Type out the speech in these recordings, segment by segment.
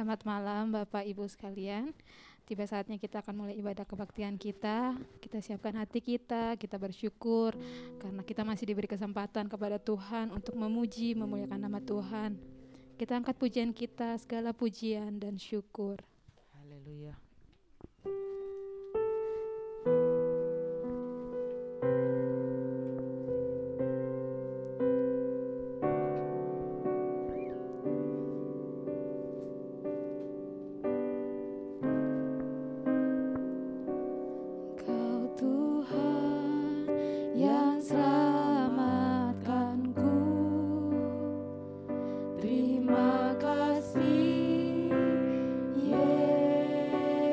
Selamat malam Bapak Ibu sekalian. Tiba saatnya kita akan mulai ibadah kebaktian kita. Kita siapkan hati kita bersyukur karena kita masih diberi kesempatan kepada Tuhan untuk memuji, memuliakan nama Tuhan. Kita angkat pujian kita, segala pujian dan syukur. Haleluya. Terima kasih Yesus.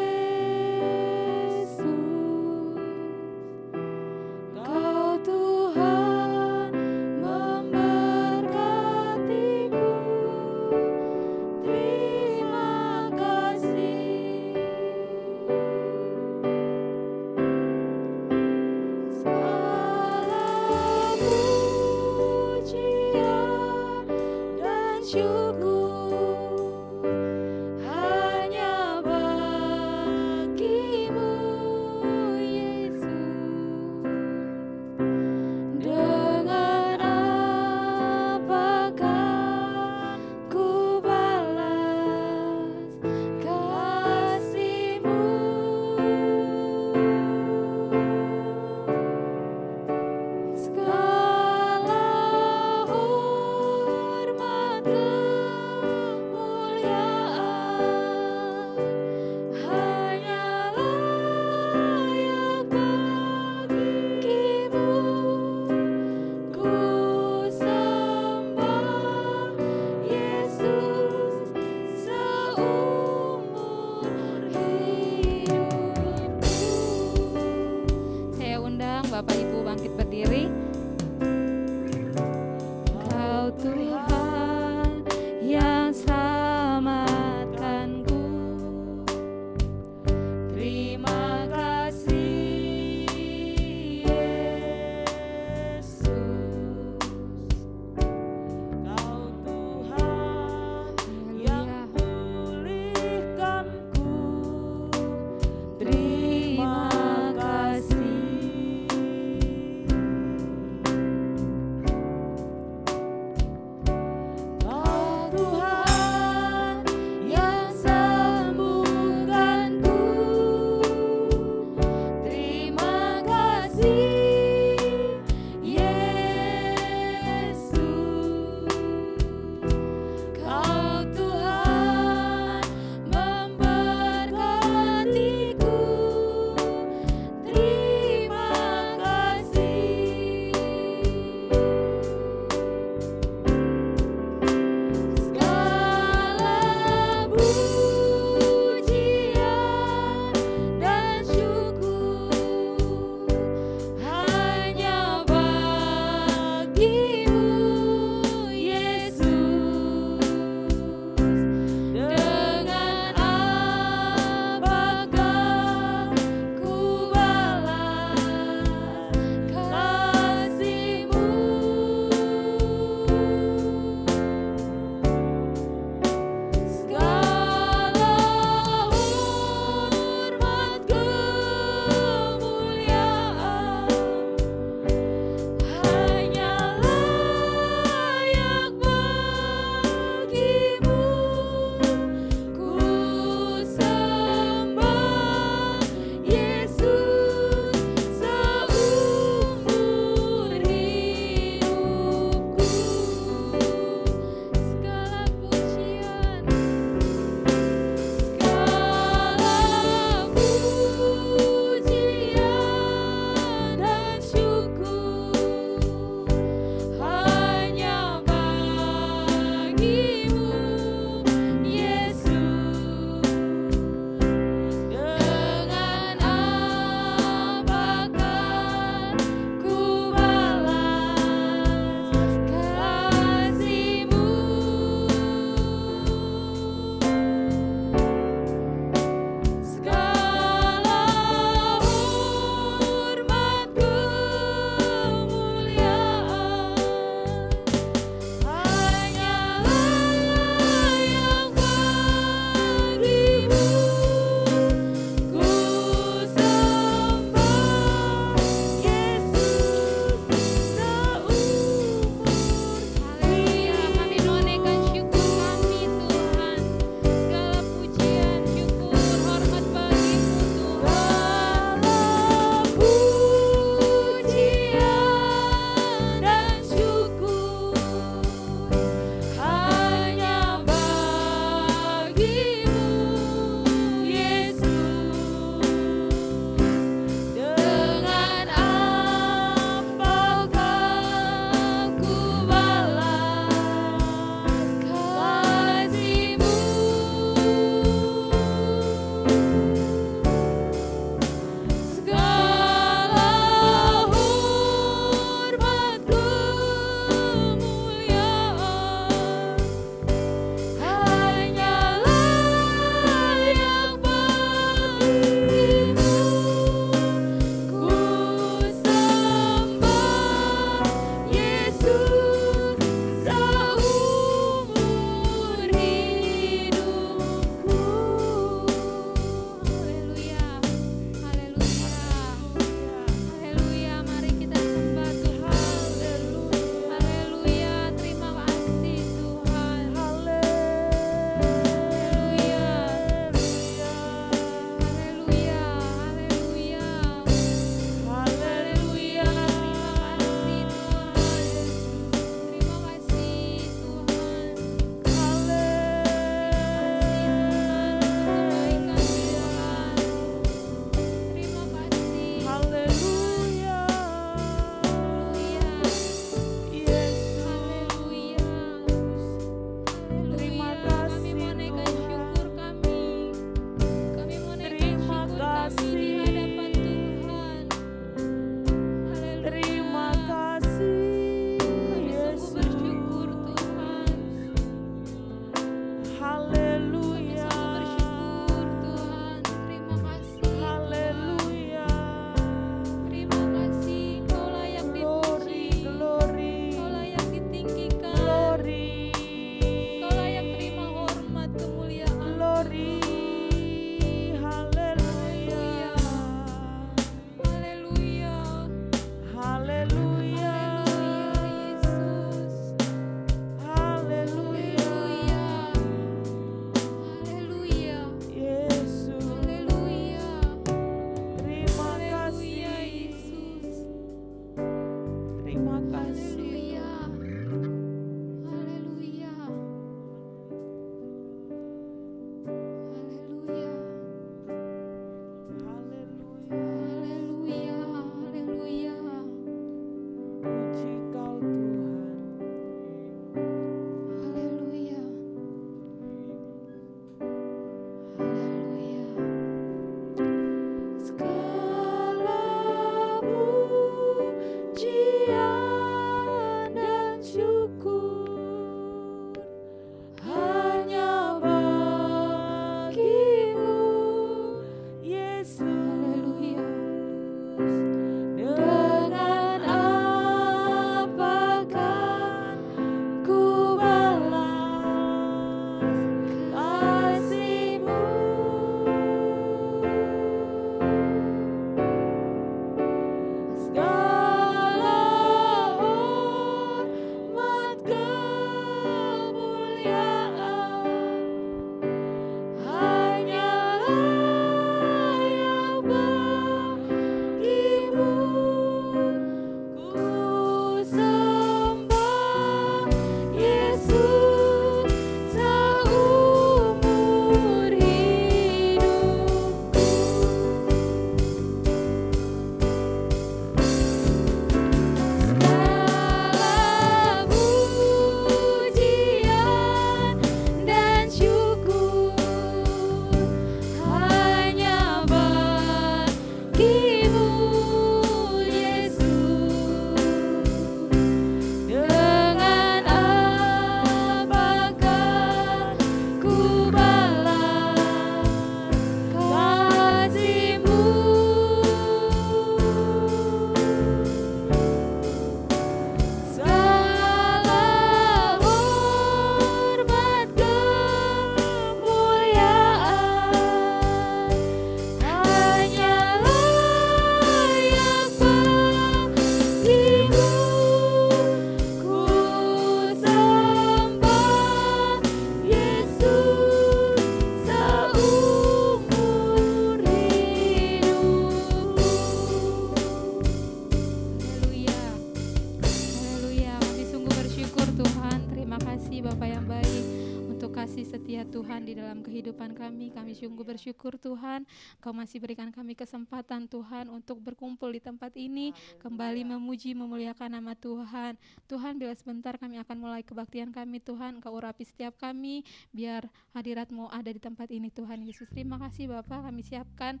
setia Tuhan di dalam kehidupan kami. Kami sungguh bersyukur Tuhan, Kau masih berikan kami kesempatan Tuhan untuk berkumpul di tempat ini, kembali memuji, memuliakan nama Tuhan. Tuhan, bila sebentar kami akan mulai kebaktian kami Tuhan, Kau urapi setiap kami, biar hadirat-Mu ada di tempat ini Tuhan Yesus. Terima kasih Bapa, kami siapkan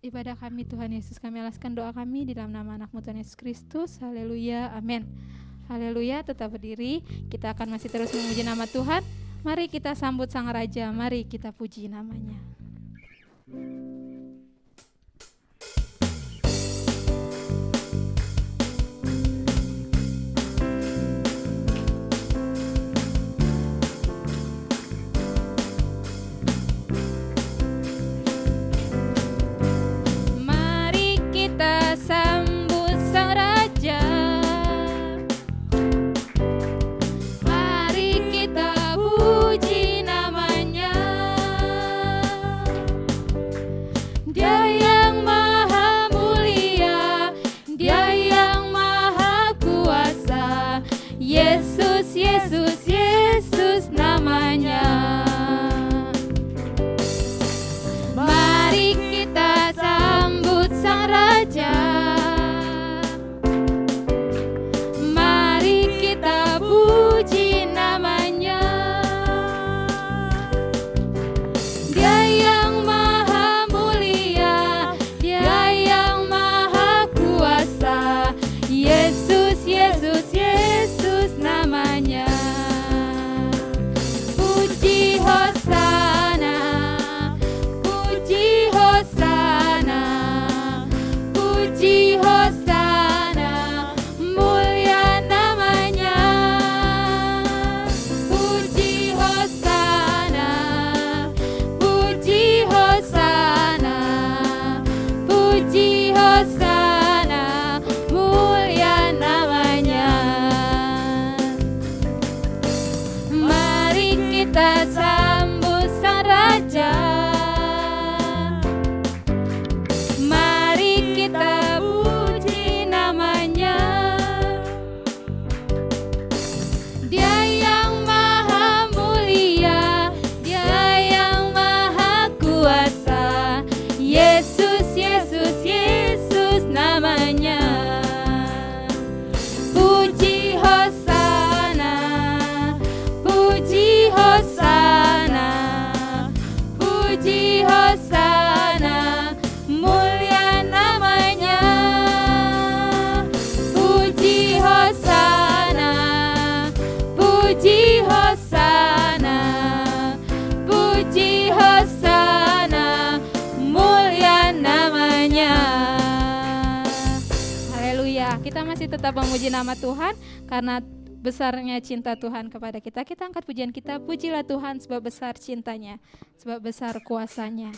ibadah kami Tuhan Yesus. Kami alaskan doa kami di dalam nama anak-Mu Tuhan Yesus Kristus. Haleluya, amin. Haleluya, tetap berdiri. Kita akan masih terus memuji nama Tuhan. Mari kita sambut Sang Raja, mari kita puji namanya. Mari kita sambut Sang Raja. Yesus, Yesus namanya. Mari kita sambut Sang Raja. Mari kita puji namanya. Dia yang maha mulia, Dia yang maha kuasa. Yesus, Yesus, Yesus namanya. Puji Hosana, puji Hosana, puji Hosana, mulia namanya. Puji Hosana, puji Hosana, puji Hosana, mulia namanya. Mari kita sambut Sang Raja. Mari kita puji namanya. Dia yang maha mulia, Dia yang maha kuasa. Yesus, Yesus, Yesus namanya. Puji Hosana, puji Hosana, puji Hosana, mulia namanya. Puji Hosana, puji Hosana, puji Hosana, mulia namanya. Haleluya. Kita masih tetap memuji nama Tuhan karena besarnya cinta Tuhan kepada kita. Kita angkat pujian kita, pujilah Tuhan sebab besar cintanya, sebab besar kuasanya.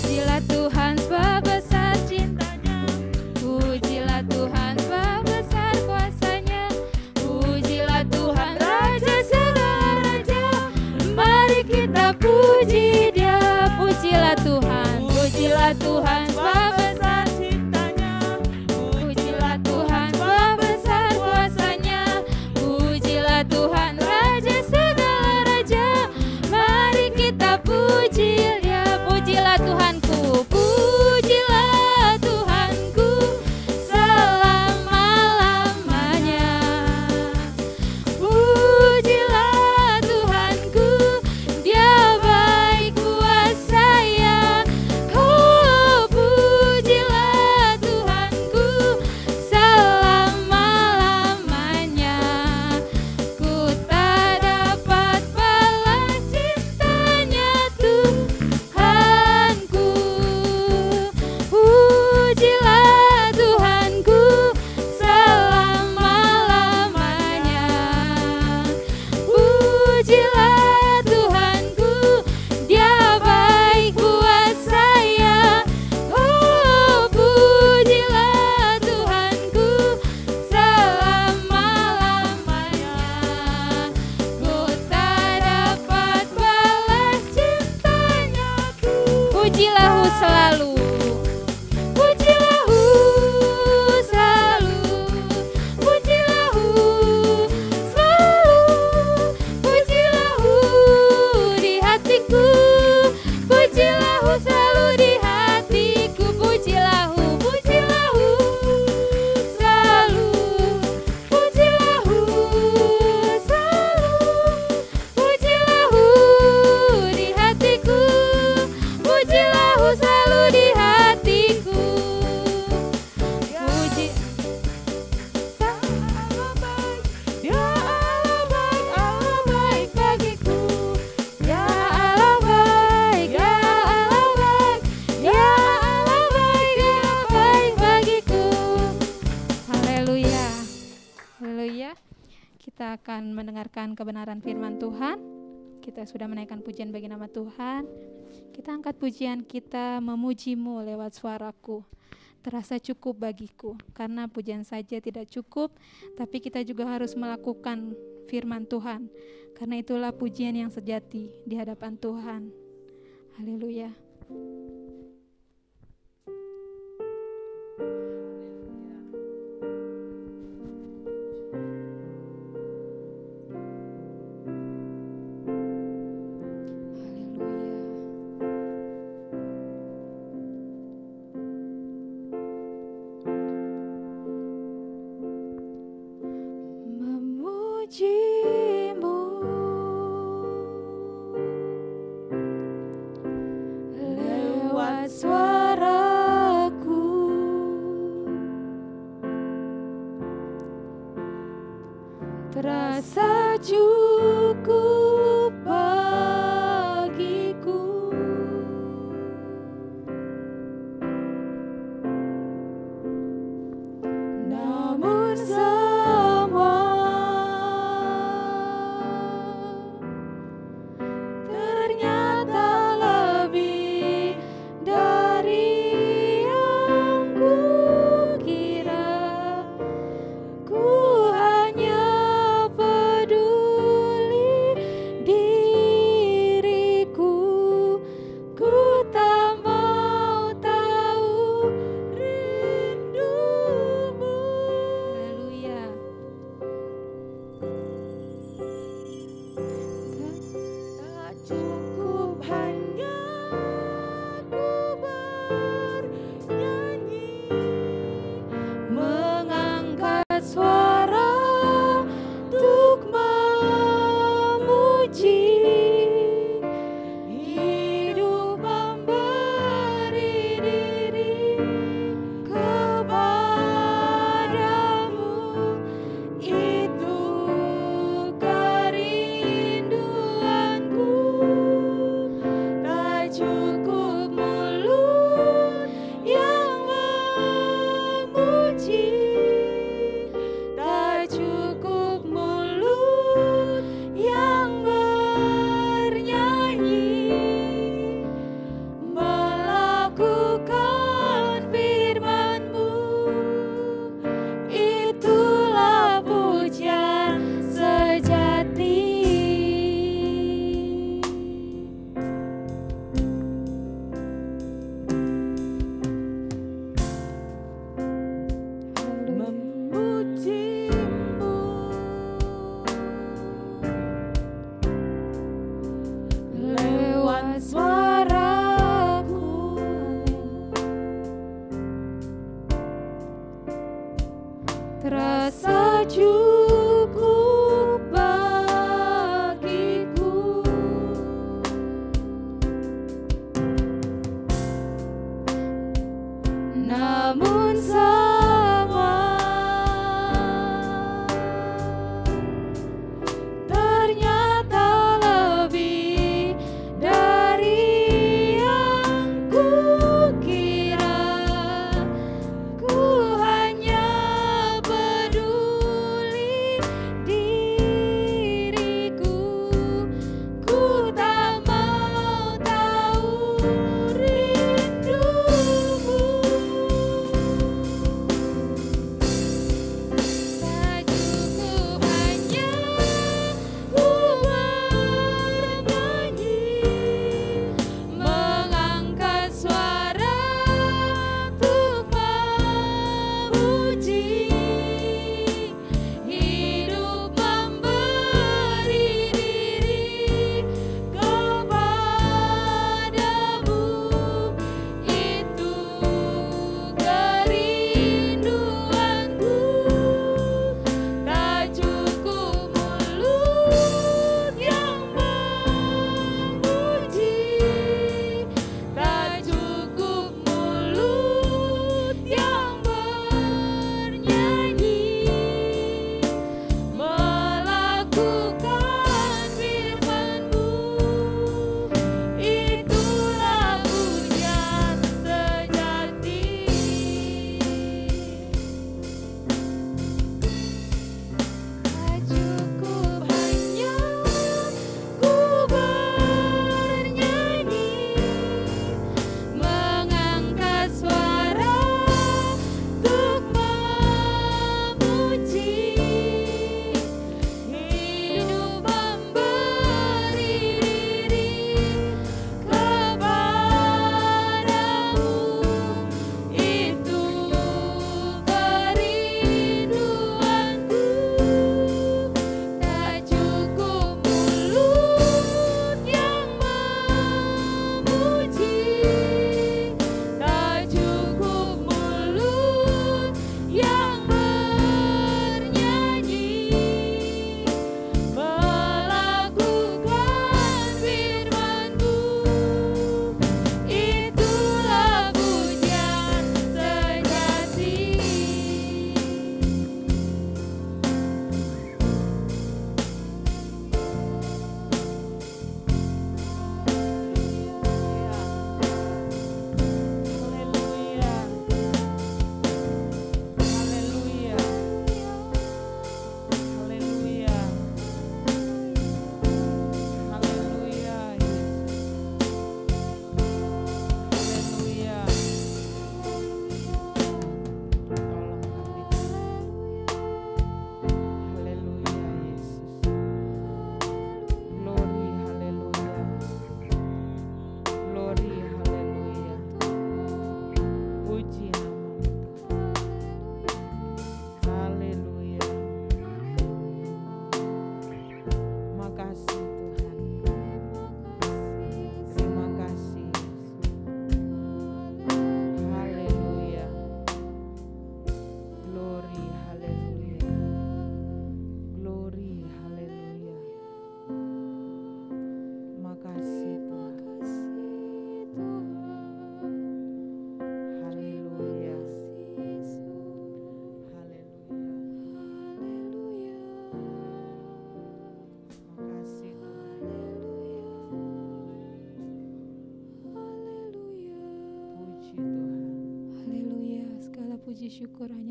Pujilah Tuhan sebab besar cintanya, pujilah Tuhan sebab besar kuasanya. Pujilah Tuhan Raja segala raja, mari kita puji Dia. Pujilah Tuhan, pujilah Tuhan sebab besar cintanya, pujilah Tuhan sebab besar kuasanya. kita akan mendengarkan kebenaran firman Tuhan. Kita sudah menaikkan pujian bagi nama Tuhan. Kita angkat pujian kita, memuji-Mu lewat suaraku. Terasa cukup bagiku, karena pujian saja tidak cukup, tapi kita juga harus melakukan firman Tuhan. Karena itulah pujian yang sejati di hadapan Tuhan. Haleluya. Terasa cukup bagiku, namun semua ternyata lebih dari yang kukira. Ku hanya terasa cukup bagiku, namun semua ternyata lebih dari yang kukira. Ku hanya peduli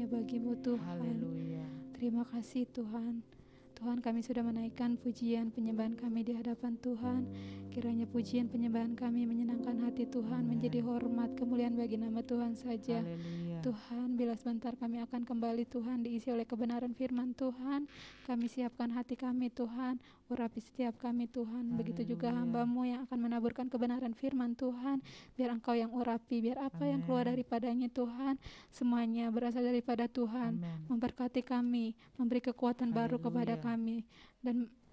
hanya bagimu Tuhan. Haleluya. Terima kasih Tuhan. Tuhan, kami sudah menaikkan pujian penyembahan kami di hadapan Tuhan. Kiranya pujian penyembahan kami menyenangkan hati Tuhan, menjadi hormat kemuliaan bagi nama Tuhan saja. Haleluya. Tuhan, bila sebentar kami akan kembali Tuhan, diisi oleh kebenaran firman Tuhan. Kami siapkan hati kami Tuhan, urapi setiap kami Tuhan. Begitu juga Haleluya. hamba-Mu yang akan menaburkan kebenaran firman Tuhan. Biar Engkau yang urapi, biar apa yang keluar Amin. daripadanya Tuhan, semuanya berasal daripada Tuhan. Amin. Memberkati kami, memberi kekuatan baru kepada Haleluya. kami,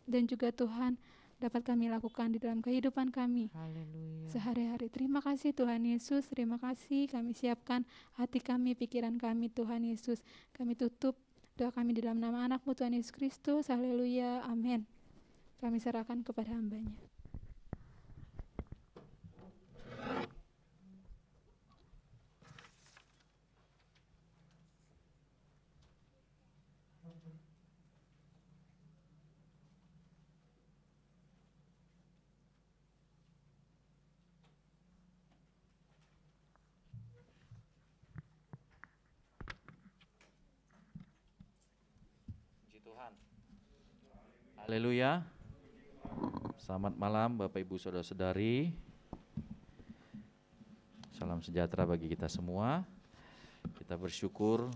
dan juga Tuhan dapat kami lakukan di dalam kehidupan kami Haleluya. sehari-hari. Terima kasih Tuhan Yesus, terima kasih. Kami siapkan hati kami, pikiran kami Tuhan Yesus. Kami tutup doa kami di dalam nama anak-Mu Tuhan Yesus Kristus. Haleluya, amin. Kami serahkan kepada hamba-Nya. Puji Tuhan. Haleluya. Selamat malam Bapak Ibu Saudara-saudari. Salam sejahtera bagi kita semua. Kita bersyukur.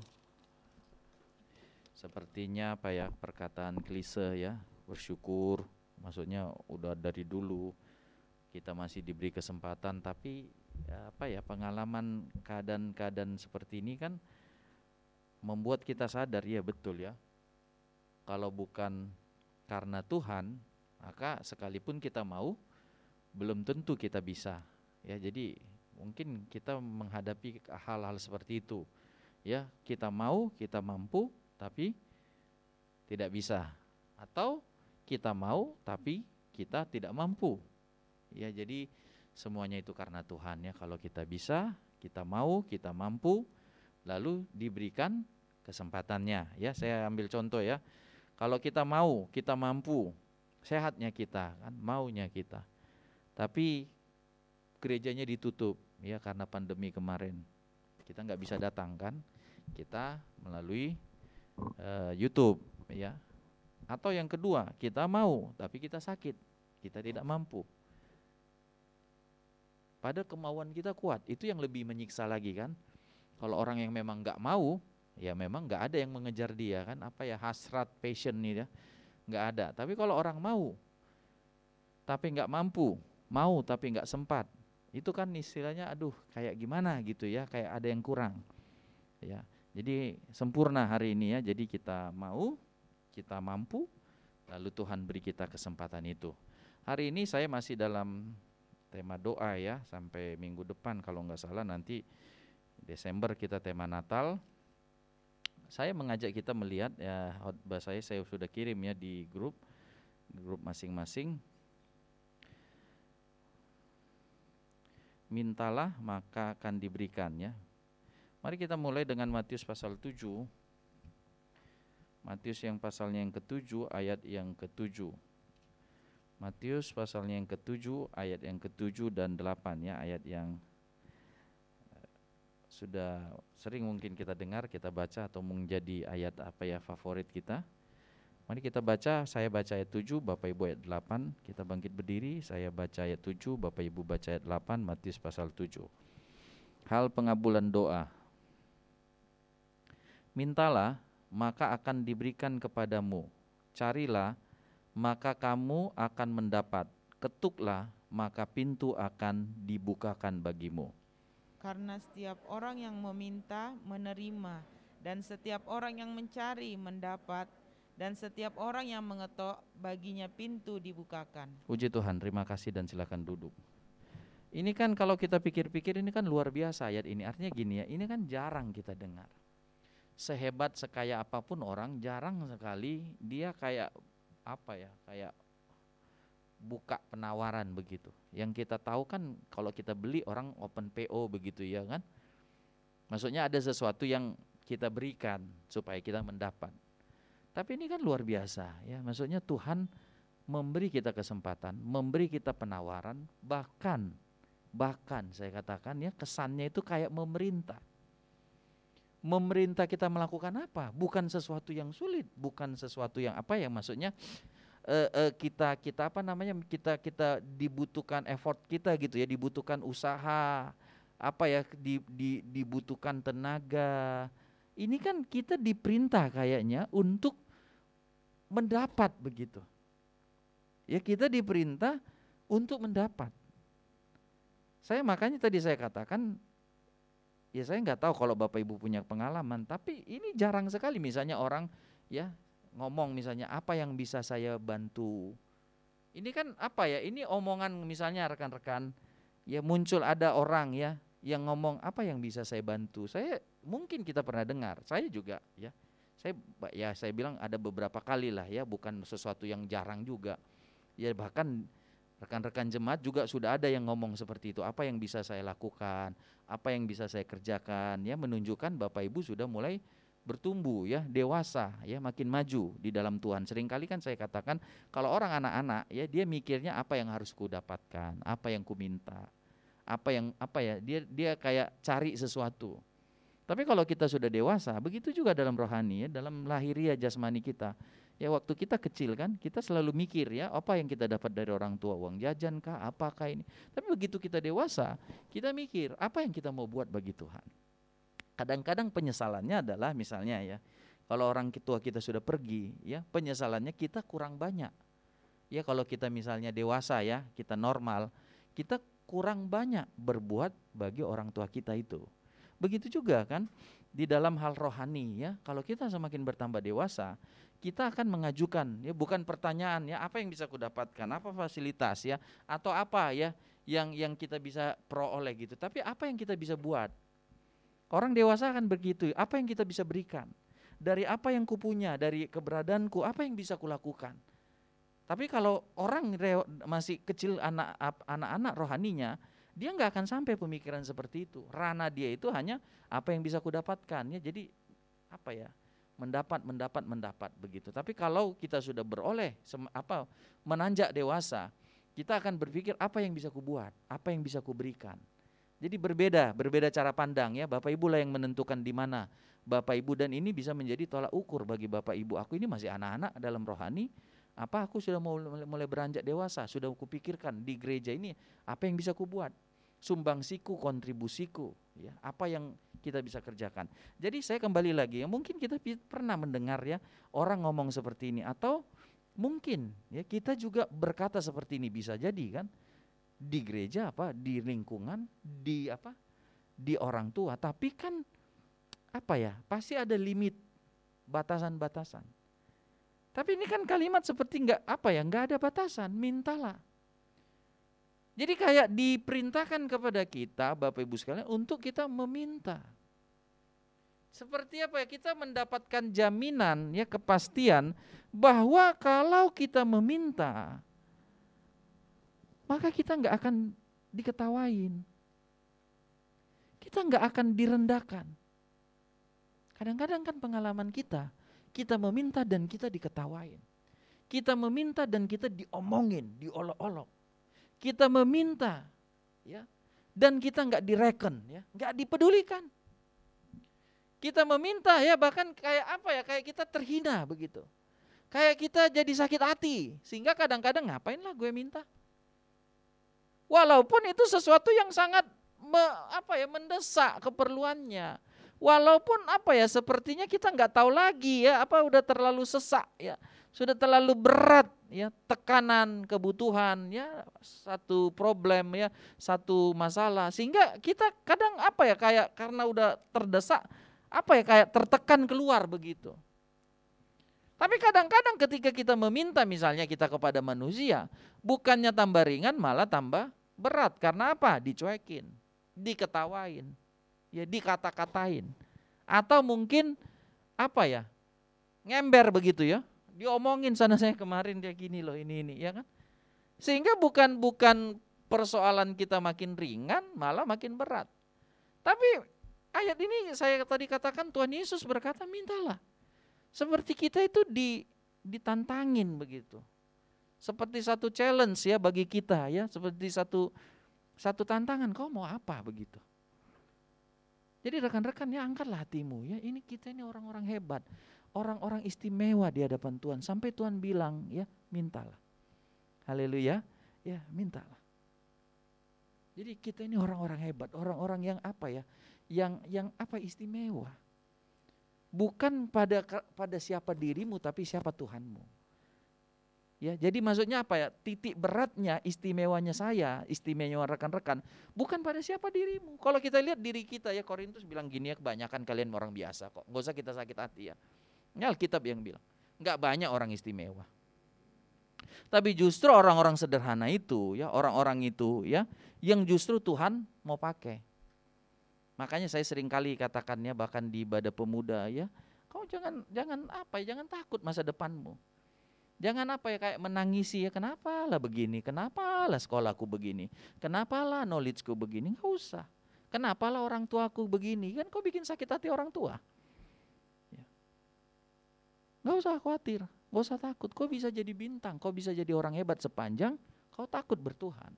Sepertinya perkataan klise ya, bersyukur. Maksudnya udah dari dulu kita masih diberi kesempatan, tapi pengalaman keadaan-keadaan seperti ini kan membuat kita sadar, ya betul ya. Kalau bukan karena Tuhan, maka sekalipun kita mau, belum tentu kita bisa. Ya, jadi mungkin kita menghadapi hal-hal seperti itu. Ya, kita mau, kita mampu, tapi tidak bisa. Atau kita mau, tapi kita tidak mampu. Ya, jadi semuanya itu karena Tuhan ya. Kalau kita bisa, kita mau, kita mampu, lalu diberikan kesempatannya. Ya, saya ambil contoh ya. Kalau kita mau, kita mampu, sehatnya kita, kan maunya kita. Tapi gerejanya ditutup ya karena pandemi kemarin. Kita nggak bisa datang kan? Kita melalui YouTube ya. Atau yang kedua, kita mau tapi kita sakit, kita tidak mampu. Pada kemauan kita kuat, itu yang lebih menyiksa lagi kan? Kalau orang yang memang nggak mau, ya memang nggak ada yang mengejar dia kan, hasrat, passion nih ya, nggak ada. Tapi kalau orang mau, tapi nggak mampu, mau tapi nggak sempat, itu kan istilahnya aduh kayak gimana gitu ya, kayak ada yang kurang. Ya, jadi sempurna hari ini ya, jadi kita mau, kita mampu, lalu Tuhan beri kita kesempatan itu. Hari ini saya masih dalam tema doa ya, sampai minggu depan kalau nggak salah, nanti Desember kita tema Natal. Saya mengajak kita melihat ya, khotbah saya sudah kirim ya di grup masing-masing. Mintalah maka akan diberikan ya. Mari kita mulai dengan Matius pasal 7. Matius yang pasalnya yang ke-7 ayat yang ke-7. Matius pasalnya yang ke-7 ayat yang ke-7 dan 8 ya, ayat yang sudah sering mungkin kita dengar, kita baca atau menjadi ayat favorit kita. Mari kita baca, saya baca ayat 7, Bapak Ibu ayat 8. Kita bangkit berdiri, saya baca ayat 7, Bapak Ibu baca ayat 8, Matius pasal 7. Hal pengabulan doa. Mintalah, maka akan diberikan kepadamu. Carilah, maka kamu akan mendapat. Ketuklah, maka pintu akan dibukakan bagimu. Karena setiap orang yang meminta menerima, dan setiap orang yang mencari mendapat, dan setiap orang yang mengetok baginya pintu dibukakan. Puji Tuhan, terima kasih dan silakan duduk. Ini kan kalau kita pikir-pikir ini kan luar biasa ayat ini. Artinya gini ya, ini kan jarang kita dengar. Sehebat sekaya apapun orang, jarang sekali dia kayak kayak buka penawaran begitu. Yang kita tahu kan kalau kita beli orang open PO begitu ya kan. Maksudnya ada sesuatu yang kita berikan supaya kita mendapat. Tapi ini kan luar biasa ya. Maksudnya Tuhan memberi kita kesempatan, memberi kita penawaran, bahkan saya katakan ya, kesannya itu kayak memerintah. memerintah kita melakukan apa? Bukan sesuatu yang sulit, bukan sesuatu yang apa ya maksudnya kita apa namanya kita dibutuhkan effort kita gitu ya, dibutuhkan usaha, apa ya dibutuhkan tenaga. Ini kan kita diperintah kayaknya untuk mendapat begitu. Ya kita diperintah untuk mendapat. Makanya tadi saya katakan, ya saya nggak tahu kalau Bapak Ibu punya pengalaman, tapi ini jarang sekali misalnya orang ya ngomong misalnya apa yang bisa saya bantu. Ini kan apa ya, ini omongan misalnya rekan-rekan, ya muncul ada orang ya yang ngomong apa yang bisa saya bantu. Mungkin kita pernah dengar, saya juga ya. Saya bilang ada beberapa kali lah ya, bukan sesuatu yang jarang juga. Ya bahkan rekan-rekan jemaat juga sudah ada yang ngomong seperti itu. Apa yang bisa saya lakukan, apa yang bisa saya kerjakan, ya menunjukkan Bapak Ibu sudah mulai bertumbuh ya, dewasa ya, makin maju di dalam Tuhan. Seringkali kan saya katakan kalau orang anak-anak ya dia mikirnya apa yang harus ku dapatkan, apa yang ku minta, dia kayak cari sesuatu. Tapi kalau kita sudah dewasa, begitu juga dalam rohani ya, dalam lahiriah jasmani kita. Ya waktu kita kecil kan, kita selalu mikir ya, apa yang kita dapat dari orang tua, uang jajan kah, apakah ini. Tapi begitu kita dewasa, kita mikir, apa yang kita mau buat bagi Tuhan. Kadang-kadang penyesalannya adalah misalnya ya, kalau orang tua kita sudah pergi, ya penyesalannya kita kurang banyak. Ya kalau kita misalnya dewasa ya, kita normal, kita kurang banyak berbuat bagi orang tua kita itu. Begitu juga kan, di dalam hal rohani ya, kalau kita semakin bertambah dewasa, kita akan mengajukan ya, bukan pertanyaan ya apa yang bisa kudapatkan, apa fasilitas ya, atau apa ya yang kita bisa peroleh gitu, tapi apa yang kita bisa buat. Orang dewasa akan begitu, apa yang kita bisa berikan, dari apa yang kupunya, dari keberadaanku, apa yang bisa kulakukan. Tapi kalau orang masih kecil, anak-anak rohaninya, dia nggak akan sampai pemikiran seperti itu. Ranah dia itu hanya apa yang bisa kudapatkan ya, jadi apa ya, mendapat begitu. Tapi kalau kita sudah beroleh menanjak dewasa, kita akan berpikir apa yang bisa kubuat, apa yang bisa kuberikan. Jadi berbeda cara pandang ya. Bapak Ibu lah yang menentukan di mana Bapak Ibu, dan ini bisa menjadi tolak ukur bagi Bapak Ibu. Aku ini masih anak-anak dalam rohani, apa aku sudah mulai beranjak dewasa, sudah kupikirkan di gereja ini apa yang bisa kubuat, sumbangsiku, kontribusiku ya, apa yang kita bisa kerjakan. Jadi saya kembali lagi ya, mungkin kita pernah mendengar ya orang ngomong seperti ini, atau mungkin ya kita juga berkata seperti ini, bisa jadi kan di gereja di lingkungan, di orang tua, tapi kan pasti ada limit, batasan-batasan. Tapi ini kan kalimat seperti nggak ada batasan, mintalah. Jadi kayak diperintahkan kepada kita Bapak Ibu sekalian untuk kita meminta. Seperti apa ya, kita mendapatkan jaminan ya, kepastian bahwa kalau kita meminta, maka kita nggak akan diketawain, kita nggak akan direndahkan. Kadang-kadang kan pengalaman kita meminta dan kita diketawain, kita meminta dan kita diomongin, diolok-olok, kita meminta ya dan kita nggak direken ya, nggak dipedulikan. Kita meminta ya, bahkan kayak kita terhina begitu, kayak kita jadi sakit hati, sehingga kadang-kadang ngapainlah gue minta. Walaupun itu sesuatu yang sangat mendesak keperluannya. Walaupun sepertinya kita nggak tahu lagi ya, udah terlalu sesak ya, sudah terlalu berat ya, tekanan kebutuhan ya, satu problem ya, satu masalah, sehingga kita kadang kayak karena udah terdesak kayak tertekan keluar begitu. Tapi kadang-kadang ketika kita meminta misalnya kita kepada manusia, bukannya tambah ringan malah tambah berat. Karena apa? Dicuekin, diketawain, ya dikata-katain. Atau mungkin ngember begitu ya. Diomongin sana saya kemarin dia gini loh, ini ya kan. Sehingga bukan persoalan kita makin ringan, malah makin berat. Tapi ayat ini saya tadi katakan Tuhan Yesus berkata mintalah. Seperti kita itu ditantangin begitu. Seperti satu challenge ya bagi kita ya, seperti satu tantangan, kau mau apa begitu. Jadi rekan-rekan ya, angkatlah hatimu ya. Ini kita ini orang-orang hebat, orang-orang istimewa di hadapan Tuhan. Sampai Tuhan bilang ya, mintalah. Haleluya, ya mintalah. Jadi kita ini orang-orang hebat, orang-orang yang apa ya? Yang apa, istimewa. Bukan pada siapa dirimu, tapi siapa Tuhanmu. Ya, jadi maksudnya apa ya? Titik beratnya, istimewanya saya, istimewa rekan-rekan, bukan pada siapa dirimu. Kalau kita lihat diri kita ya, Korintus bilang gini ya, kebanyakan kalian orang biasa kok. Nggak usah kita sakit hati ya. Ini Alkitab yang bilang, nggak banyak orang istimewa. Tapi justru orang-orang sederhana itu ya, orang-orang itu ya, yang justru Tuhan mau pakai. Makanya saya sering kali katakannya, bahkan di ibadah pemuda ya, kau jangan takut masa depanmu. Jangan apa ya, kayak menangisi ya, kenapa lah begini, kenapa lah sekolahku begini, kenapa lah knowledgeku begini, nggak usah. Kenapa lah orang tuaku begini, kan kau bikin sakit hati orang tua. Ya. Nggak usah khawatir, nggak usah takut, kau bisa jadi bintang, kau bisa jadi orang hebat sepanjang kau takut bertuhan.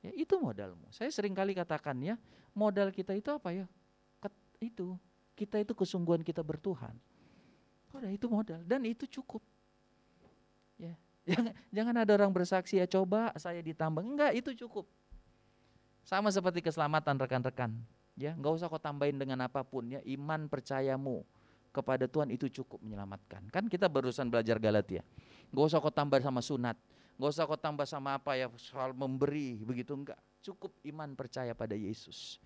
Ya, itu modalmu. Saya sering kali katakan ya, modal kita itu apa ya, kita itu kesungguhan kita bertuhan. Udah, itu modal dan itu cukup. Ya, jangan ada orang bersaksi ya, coba saya ditambah, enggak, itu cukup. Sama seperti keselamatan rekan-rekan, ya nggak usah kau tambahin dengan apapun ya, iman percayamu kepada Tuhan itu cukup menyelamatkan. Kan kita barusan belajar Galatia, nggak usah kau tambah sama sunat, nggak usah kau tambah sama apa ya, soal memberi begitu, enggak, cukup iman percaya pada Yesus.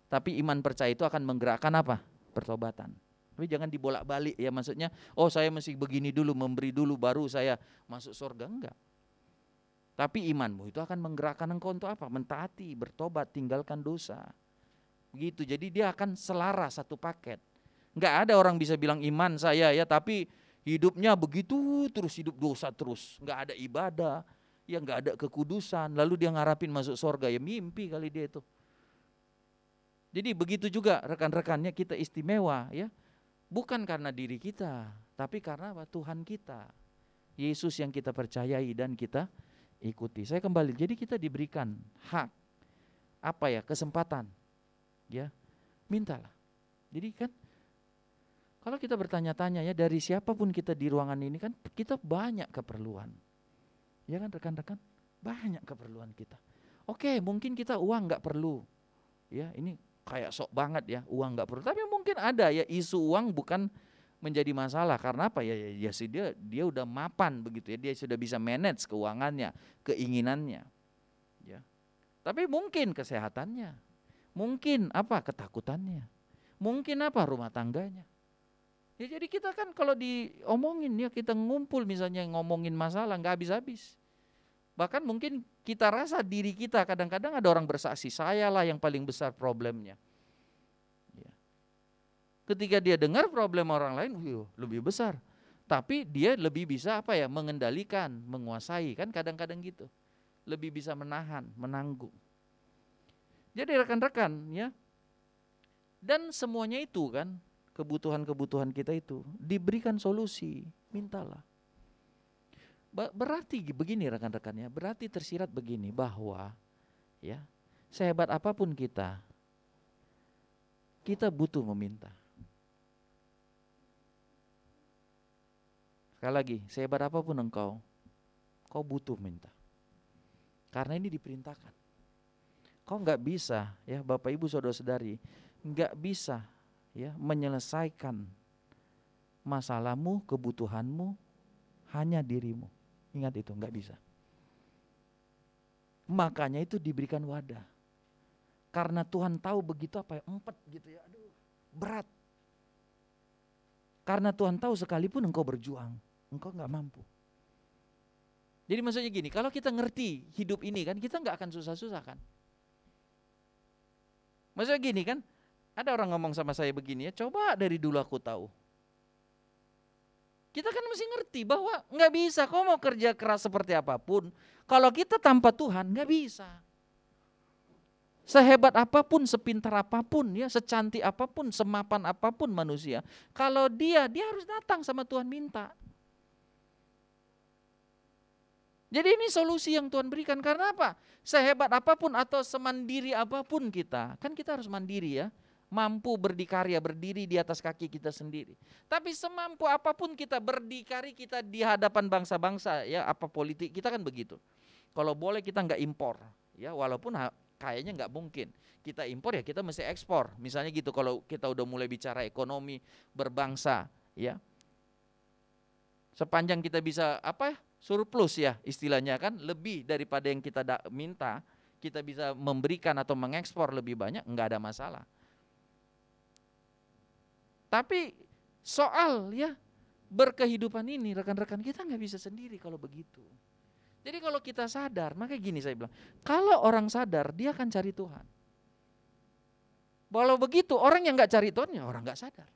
Tapi iman percaya itu akan menggerakkan apa? Pertobatan. Tapi jangan dibolak-balik ya, maksudnya oh saya mesti begini dulu, memberi dulu baru saya masuk surga, enggak. Tapi imanmu itu akan menggerakkan engkau untuk apa? Mentaati, bertobat, tinggalkan dosa. Begitu, jadi dia akan selaras satu paket. Enggak ada orang bisa bilang iman saya ya, tapi hidupnya begitu terus, hidup dosa terus, enggak ada ibadah, ya enggak ada kekudusan, lalu dia ngarapin masuk surga, ya mimpi kali dia itu. Jadi begitu juga rekan-rekannya, kita istimewa ya. Bukan karena diri kita, tapi karena apa? Tuhan kita, Yesus yang kita percayai dan kita ikuti. Saya kembali, jadi kita diberikan hak, apa ya, kesempatan, ya, mintalah. Jadi kan, kalau kita bertanya-tanya ya, dari siapapun kita di ruangan ini kan, kita banyak keperluan, ya kan rekan-rekan, banyak keperluan kita. Oke, mungkin kita uang nggak perlu, ya ini kayak sok banget ya, uang nggak perlu. Tapi mungkin ada ya, isu uang bukan menjadi masalah. Karena apa ya, dia udah mapan begitu ya, dia sudah bisa manage keuangannya, keinginannya. Ya. Tapi mungkin kesehatannya, mungkin apa, ketakutannya, mungkin apa, rumah tangganya. Ya jadi kita kan kalau diomongin ya, kita ngumpul misalnya ngomongin masalah nggak habis-habis. Bahkan mungkin kita rasa diri kita, kadang-kadang ada orang bersaksi, sayalah yang paling besar problemnya. Ya. Ketika dia dengar problem orang lain, lebih besar. Tapi dia lebih bisa apa ya, mengendalikan, menguasai, kan kadang-kadang gitu. Lebih bisa menahan, menanggung. Jadi rekan-rekan ya, dan semuanya itu kan, kebutuhan-kebutuhan kita itu diberikan solusi, mintalah. Berarti begini rekan-rekannya, berarti tersirat begini bahwa ya, sehebat apapun kita butuh meminta. Sekali lagi, sehebat apapun engkau butuh minta. Karena ini diperintahkan. Kau nggak bisa ya, Bapak Ibu Saudara-saudari, nggak bisa ya menyelesaikan masalahmu, kebutuhanmu hanya dirimu. Ingat itu, nggak bisa. Makanya itu diberikan wadah. Karena Tuhan tahu begitu apa ya, empet gitu ya, aduh berat. Karena Tuhan tahu sekalipun engkau berjuang, engkau nggak mampu. Jadi maksudnya gini, kalau kita ngerti hidup ini kan, kita nggak akan susah-susah kan. Maksudnya gini kan, ada orang ngomong sama saya begini ya, coba dari dulu aku tahu. Kita kan mesti ngerti bahwa nggak bisa, kau mau kerja keras seperti apapun, kalau kita tanpa Tuhan nggak bisa. Sehebat apapun, sepintar apapun, ya, secantik apapun, semapan apapun manusia, kalau dia harus datang sama Tuhan minta. Jadi ini solusi yang Tuhan berikan. Karena apa? Sehebat apapun atau semandiri apapun kita, kan kita harus mandiri ya. mampu berdikari, berdiri di atas kaki kita sendiri. Tapi semampu apapun kita berdikari, kita di hadapan bangsa-bangsa, ya apa politik kita kan begitu. Kalau boleh kita nggak impor, ya walaupun kayaknya nggak mungkin. Kita impor ya kita mesti ekspor. Misalnya gitu kalau kita udah mulai bicara ekonomi berbangsa, ya. Sepanjang kita bisa surplus ya istilahnya kan, lebih daripada yang kita minta, kita bisa memberikan atau mengekspor lebih banyak, nggak ada masalah. Tapi soal ya berkehidupan ini rekan-rekan kita nggak bisa sendiri kalau begitu. Jadi kalau kita sadar, makanya gini saya bilang, kalau orang sadar dia akan cari Tuhan. Walau begitu orang yang nggak cari Tuhan ya orang nggak sadar.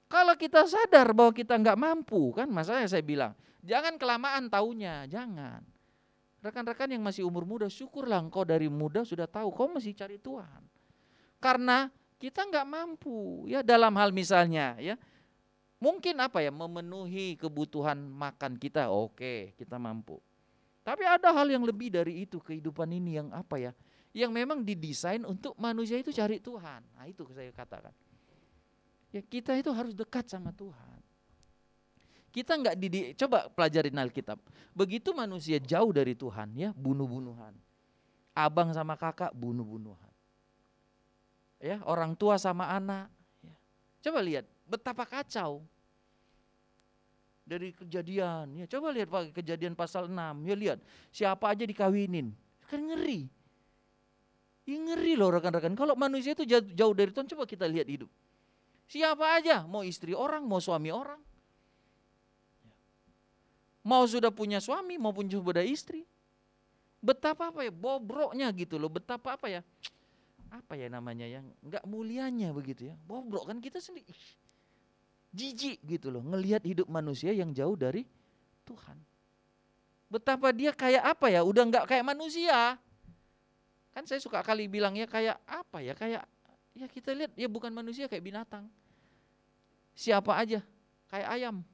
Kalau kita sadar bahwa kita nggak mampu, kan masalahnya saya bilang, jangan kelamaan taunya, jangan. Rekan-rekan yang masih umur muda, syukurlah engkau dari muda sudah tahu kau masih cari Tuhan. Karena kita nggak mampu ya dalam hal misalnya ya mungkin memenuhi kebutuhan makan kita, oke, kita mampu. Tapi ada hal yang lebih dari itu, kehidupan ini yang yang memang didesain untuk manusia itu cari Tuhan. Nah itu saya katakan. Ya kita itu harus dekat sama Tuhan. Kita nggak coba pelajarin Alkitab. Begitu manusia jauh dari Tuhan ya bunuh-bunuhan. Abang sama kakak bunuh-bunuhan. Ya, orang tua sama anak. Ya. Coba lihat betapa kacau. Dari Kejadian, ya coba lihat Pak Kejadian pasal 6, ya lihat siapa aja dikawinin. Kan ngeri. Ya, ngeri loh rekan-rekan. Kalau manusia itu jauh dari Tuhan, coba kita lihat hidup. Siapa aja, mau istri orang, mau suami orang. Mau sudah punya suami, maupun sudah istri. Betapa bobroknya gitu loh, betapa namanya yang nggak mulianya begitu ya, bobrok kan kita sendiri, jijik gitu loh ngelihat hidup manusia yang jauh dari Tuhan. Betapa dia kayak udah nggak kayak manusia. Kan saya suka kali bilang ya kayak kayak ya kita lihat ya bukan manusia, kayak binatang. Siapa aja kayak ayam.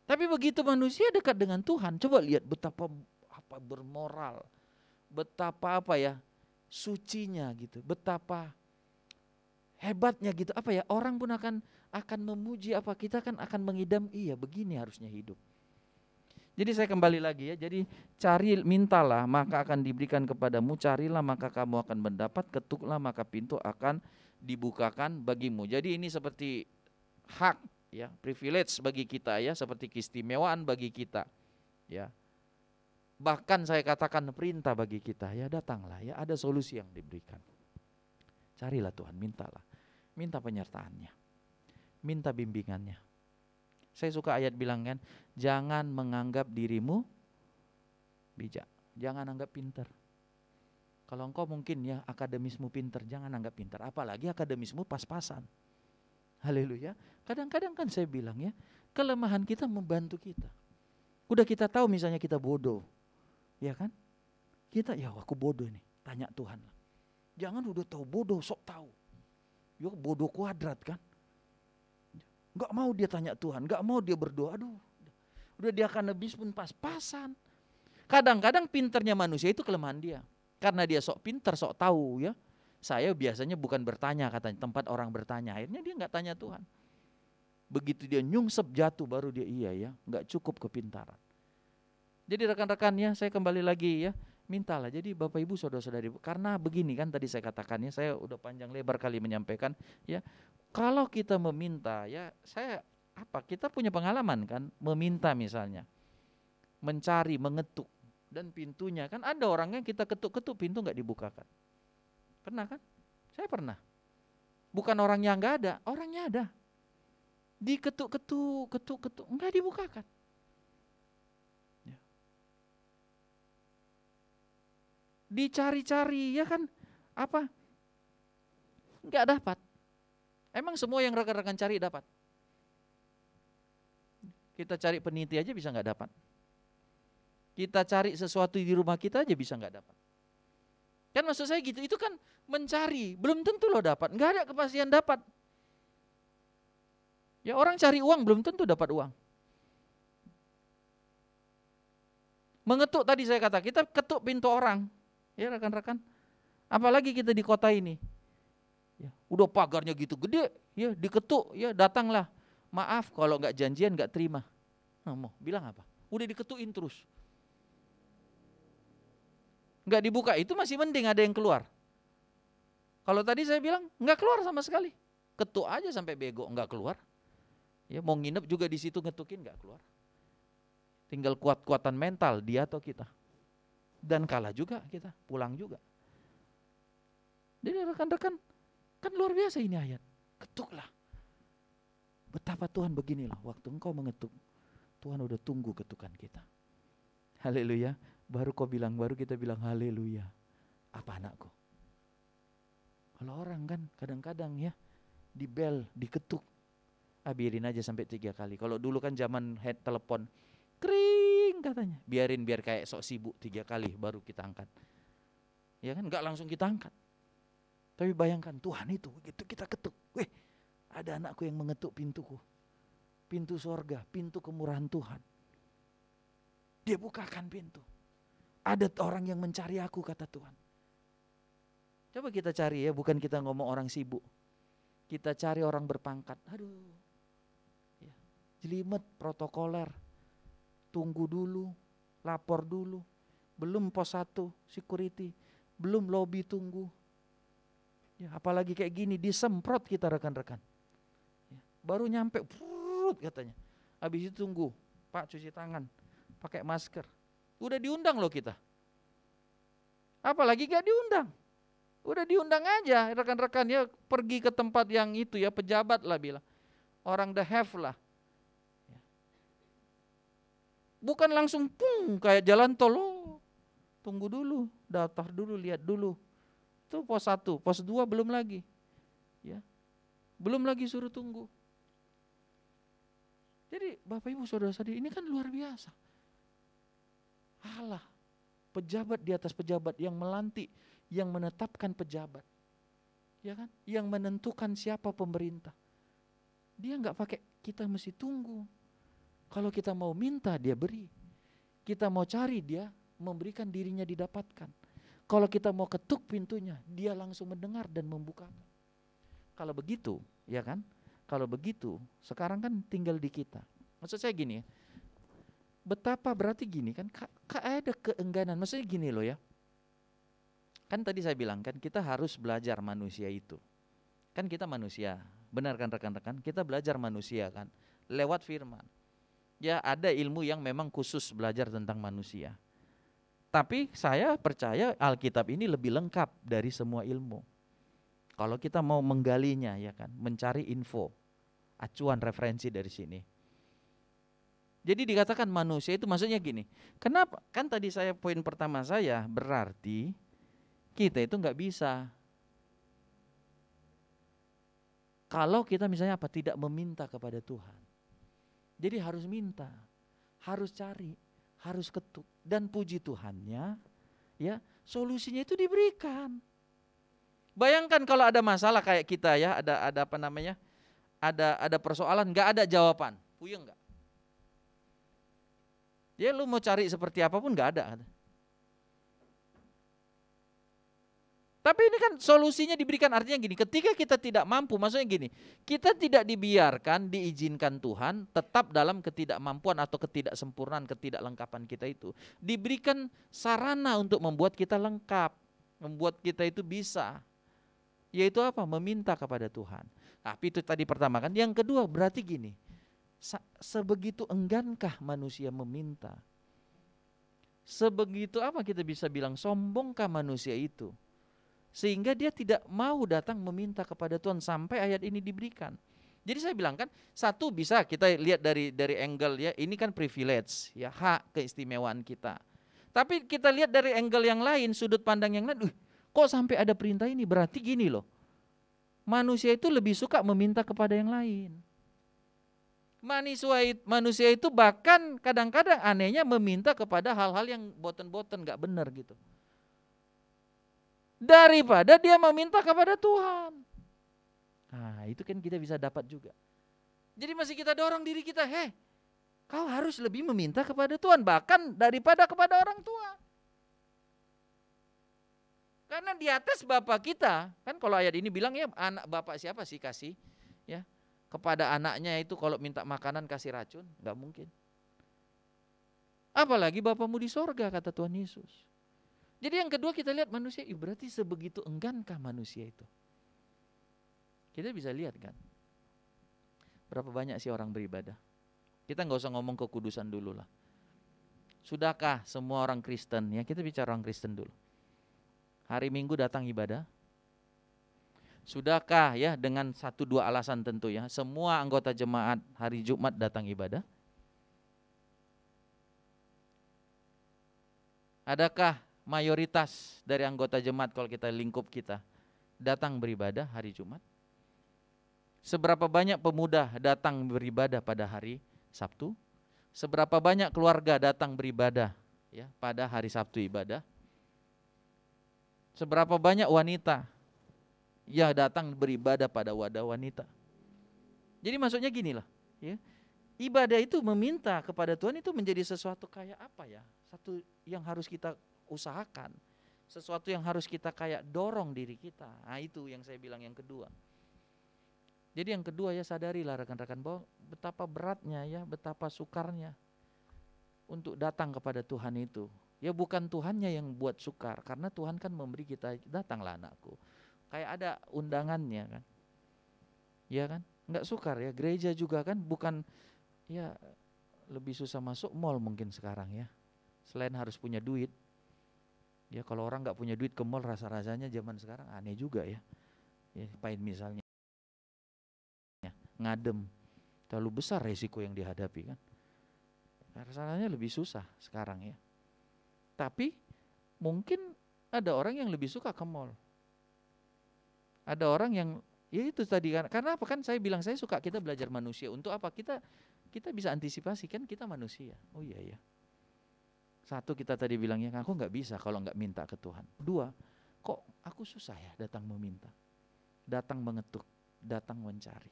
Tapi begitu manusia dekat dengan Tuhan, coba lihat betapa bermoral. Betapa sucinya gitu, betapa hebatnya gitu, orang pun akan memuji, kita kan akan mengidam, iya begini harusnya hidup. Jadi saya kembali lagi ya, jadi mintalah maka akan diberikan kepadamu, carilah maka kamu akan mendapat, ketuklah maka pintu akan dibukakan bagimu. Jadi ini seperti hak ya, privilege bagi kita ya, seperti keistimewaan bagi kita ya. Bahkan saya katakan perintah bagi kita, ya datanglah ya, ada solusi yang diberikan. Carilah Tuhan, mintalah. Minta penyertaannya. Minta bimbingannya. Saya suka ayat bilang kan, jangan menganggap dirimu bijak. Jangan anggap pintar. Kalau engkau mungkin ya akademismu pintar, jangan anggap pintar. Apalagi akademismu pas-pasan. Haleluya. Kadang-kadang kan saya bilang ya, kelemahan kita membantu kita. Udah kita tahu misalnya kita bodoh. Ya kan? Kita aku bodoh nih, tanya Tuhan lah. Jangan udah tahu bodoh, sok tahu. Bodoh kuadrat kan? Enggak mau dia tanya Tuhan, enggak mau dia berdoa. Aduh, udah dia akan habis pun pas-pasan. Kadang-kadang pinternya manusia itu kelemahan dia. Karena dia sok pinter, sok tahu ya. Saya biasanya bukan bertanya katanya, tempat orang bertanya. Akhirnya dia enggak tanya Tuhan. Begitu dia nyungsep jatuh baru dia ya, enggak cukup kepintaran. Jadi rekan-rekannya saya kembali lagi ya, mintalah. Jadi Bapak Ibu saudara-saudari, karena begini kan tadi saya katakannya, saya udah panjang lebar kali menyampaikan ya. Kalau kita meminta ya, kita punya pengalaman kan meminta misalnya. Mencari, mengetuk dan pintunya kan ada orangnya kita ketuk-ketuk pintu enggak dibukakan. Pernah kan? Saya pernah. Bukan orangnya enggak ada, orangnya ada. Diketuk-ketuk, ketuk-ketuk enggak dibukakan. Dicari-cari ya kan enggak dapat. Emang semua yang rekan-rekan cari dapat? Kita cari peniti aja bisa enggak dapat. Kita cari sesuatu di rumah kita aja bisa enggak dapat. Kan maksud saya gitu, itu kan mencari, belum tentu lo dapat, enggak ada kepastian dapat. Ya orang cari uang belum tentu dapat uang. Mengetuk tadi saya kata, kita ketuk pintu orang. Ya rekan-rekan, Apalagi kita di kota ini. Ya, udah pagarnya gitu gede, ya diketuk, ya datanglah. Maaf kalau nggak janjian nggak terima. Nah, mau bilang apa? Udah diketuin terus. Nggak dibuka, itu masih mending ada yang keluar. Kalau tadi saya bilang nggak keluar sama sekali. Ketuk aja sampai bego nggak keluar. Ya mau nginep juga di situ ngetukin nggak keluar. Tinggal kuat-kuatan mental dia atau kita. Dan kalah juga kita, pulang juga. Jadi rekan-rekan, kan luar biasa ini ayat. Ketuklah. Betapa Tuhan beginilah, waktu engkau mengetuk, Tuhan udah tunggu ketukan kita. Haleluya. Baru kita bilang haleluya. Apa anakku? Kalau orang kan kadang-kadang ya, di bel, diketuk. Biarin aja sampai 3 kali. Kalau dulu kan zaman head telepon, kering katanya. Biar kayak sok sibuk 3 kali baru kita angkat. Ya kan, enggak langsung kita angkat. Tapi bayangkan Tuhan itu begitu kita ketuk. Weh, ada anakku yang mengetuk pintuku. Pintu sorga, pintu kemurahan Tuhan. Dia bukakan pintu. Ada orang yang mencari aku, kata Tuhan. Coba kita cari ya, bukan kita ngomong orang sibuk. Kita cari orang berpangkat. Aduh, ya, jelimet, protokoler. Tunggu dulu, lapor dulu. Belum pos 1, security. Belum lobby tunggu. Ya, apalagi kayak gini, disemprot kita rekan-rekan. Ya, baru nyampe, katanya. Habis itu tunggu, Pak cuci tangan, pakai masker. Udah diundang loh kita. Apalagi gak diundang. Udah diundang aja rekan-rekan ya, pergi ke tempat yang itu ya, pejabat lah bilang. Orang the have lah. Bukan langsung pung kayak jalan tol. Tunggu dulu, daftar dulu, lihat dulu. Itu pos 1, pos 2 belum lagi. Ya. Belum lagi suruh tunggu. Jadi Bapak Ibu Saudara-saudari, ini kan luar biasa. Allah, pejabat di atas pejabat yang melantik, yang menetapkan pejabat. Ya kan? Yang menentukan siapa pemerintah. Dia enggak pakai kita mesti tunggu. Kalau kita mau minta dia beri. Kita mau cari dia memberikan dirinya didapatkan. Kalau kita mau ketuk pintunya, dia langsung mendengar dan membukakan. Kalau begitu, ya kan? Kalau begitu, sekarang kan tinggal di kita. Maksud saya gini ya, betapa berarti gini kan, ada keengganan. Maksudnya gini loh ya, kan tadi saya bilang kan kita harus belajar manusia itu. Kan kita manusia, benar kan rekan-rekan? Kita belajar manusia kan, lewat firman. Ya ada ilmu yang memang khusus belajar tentang manusia. Tapi saya percaya Alkitab ini lebih lengkap dari semua ilmu. Kalau kita mau menggalinya ya kan, mencari info, acuan referensi dari sini. Jadi dikatakan manusia itu maksudnya gini. Kenapa? Kan tadi saya poin pertama saya berarti kita itu nggak bisa. Kalau kita misalnya apa? Tidak meminta kepada Tuhan. Jadi harus minta, harus cari, harus ketuk. Dan puji Tuhannya ya solusinya itu diberikan. Bayangkan kalau ada masalah kayak kita ya, ada apa namanya? Ada persoalan nggak ada jawaban. Puyeng nggak? Ya lu mau cari seperti apapun nggak ada. Tapi ini kan solusinya diberikan, artinya gini, ketika kita tidak mampu, maksudnya gini, kita tidak dibiarkan, diizinkan Tuhan tetap dalam ketidakmampuan atau ketidaksempurnaan, ketidaklengkapan kita itu. Diberikan sarana untuk membuat kita lengkap, membuat kita itu bisa. Yaitu apa? Meminta kepada Tuhan. Tapi itu tadi pertama kan. Yang kedua berarti gini, sebegitu enggankah manusia meminta? Sebegitu apa kita bisa bilang, sombongkah manusia itu? Sehingga dia tidak mau datang meminta kepada Tuhan sampai ayat ini diberikan. Jadi saya bilang kan, satu bisa kita lihat dari angle ya, ini kan privilege ya, hak keistimewaan kita. Tapi kita lihat dari angle yang lain, sudut pandang yang lain, kok sampai ada perintah ini? Berarti gini loh, manusia itu lebih suka meminta kepada yang lain. Manusia itu bahkan kadang-kadang anehnya meminta kepada hal-hal yang boten-boten gak benar gitu. Daripada dia meminta kepada Tuhan. Nah itu kan kita bisa dapat juga. Jadi masih kita dorong diri kita, kau harus lebih meminta kepada Tuhan, bahkan daripada kepada orang tua. Karena di atas Bapa kita, kan kalau ayat ini bilang ya anak Bapak siapa sih kasih ya kepada anaknya itu kalau minta makanan kasih racun, nggak mungkin. Apalagi Bapamu di sorga kata Tuhan Yesus. Jadi yang kedua kita lihat manusia, berarti sebegitu enggankah manusia itu? Kita bisa lihat kan, berapa banyak sih orang beribadah. Kita nggak usah ngomong kekudusan dulu lah. Sudahkah semua orang Kristen, ya kita bicara orang Kristen dulu, hari Minggu datang ibadah? Sudahkah ya dengan 1-2 alasan tentu ya, semua anggota jemaat hari Jumat datang ibadah? Adakah mayoritas dari anggota jemaat kalau kita lingkup kita datang beribadah hari Jumat? Seberapa banyak pemuda datang beribadah pada hari Sabtu? Seberapa banyak keluarga datang beribadah ya pada hari Sabtu ibadah? Seberapa banyak wanita ya datang beribadah pada wadah wanita? Jadi maksudnya gini lah, ya. Ibadah itu meminta kepada Tuhan itu menjadi sesuatu kayak apa ya? Satu yang harus kita usahakan, sesuatu yang harus kita kayak dorong diri kita. Nah itu yang saya bilang yang kedua. Jadi yang kedua ya sadarilah rekan-rekan bahwa betapa beratnya ya, betapa sukarnya untuk datang kepada Tuhan itu. Ya bukan Tuhannya yang buat sukar, karena Tuhan kan memberi kita, datanglah anakku. Kayak ada undangannya kan. Ya kan? Enggak sukar ya, gereja juga kan bukan ya lebih susah masuk mall mungkin sekarang ya. Selain harus punya duit. Ya kalau orang enggak punya duit ke mall rasa-rasanya zaman sekarang aneh juga ya. Ya pain misalnya ngadem, terlalu besar resiko yang dihadapi kan. Rasanya lebih susah sekarang ya. Tapi mungkin ada orang yang lebih suka ke mall. Ada orang yang ya itu tadi kan, karena apa kan saya bilang saya suka kita belajar manusia. Untuk apa? Kita bisa antisipasi kan kita manusia. Oh iya ya. Satu kita tadi bilangnya aku nggak bisa kalau nggak minta ke Tuhan. Dua, kok aku susah ya datang meminta, datang mengetuk, datang mencari.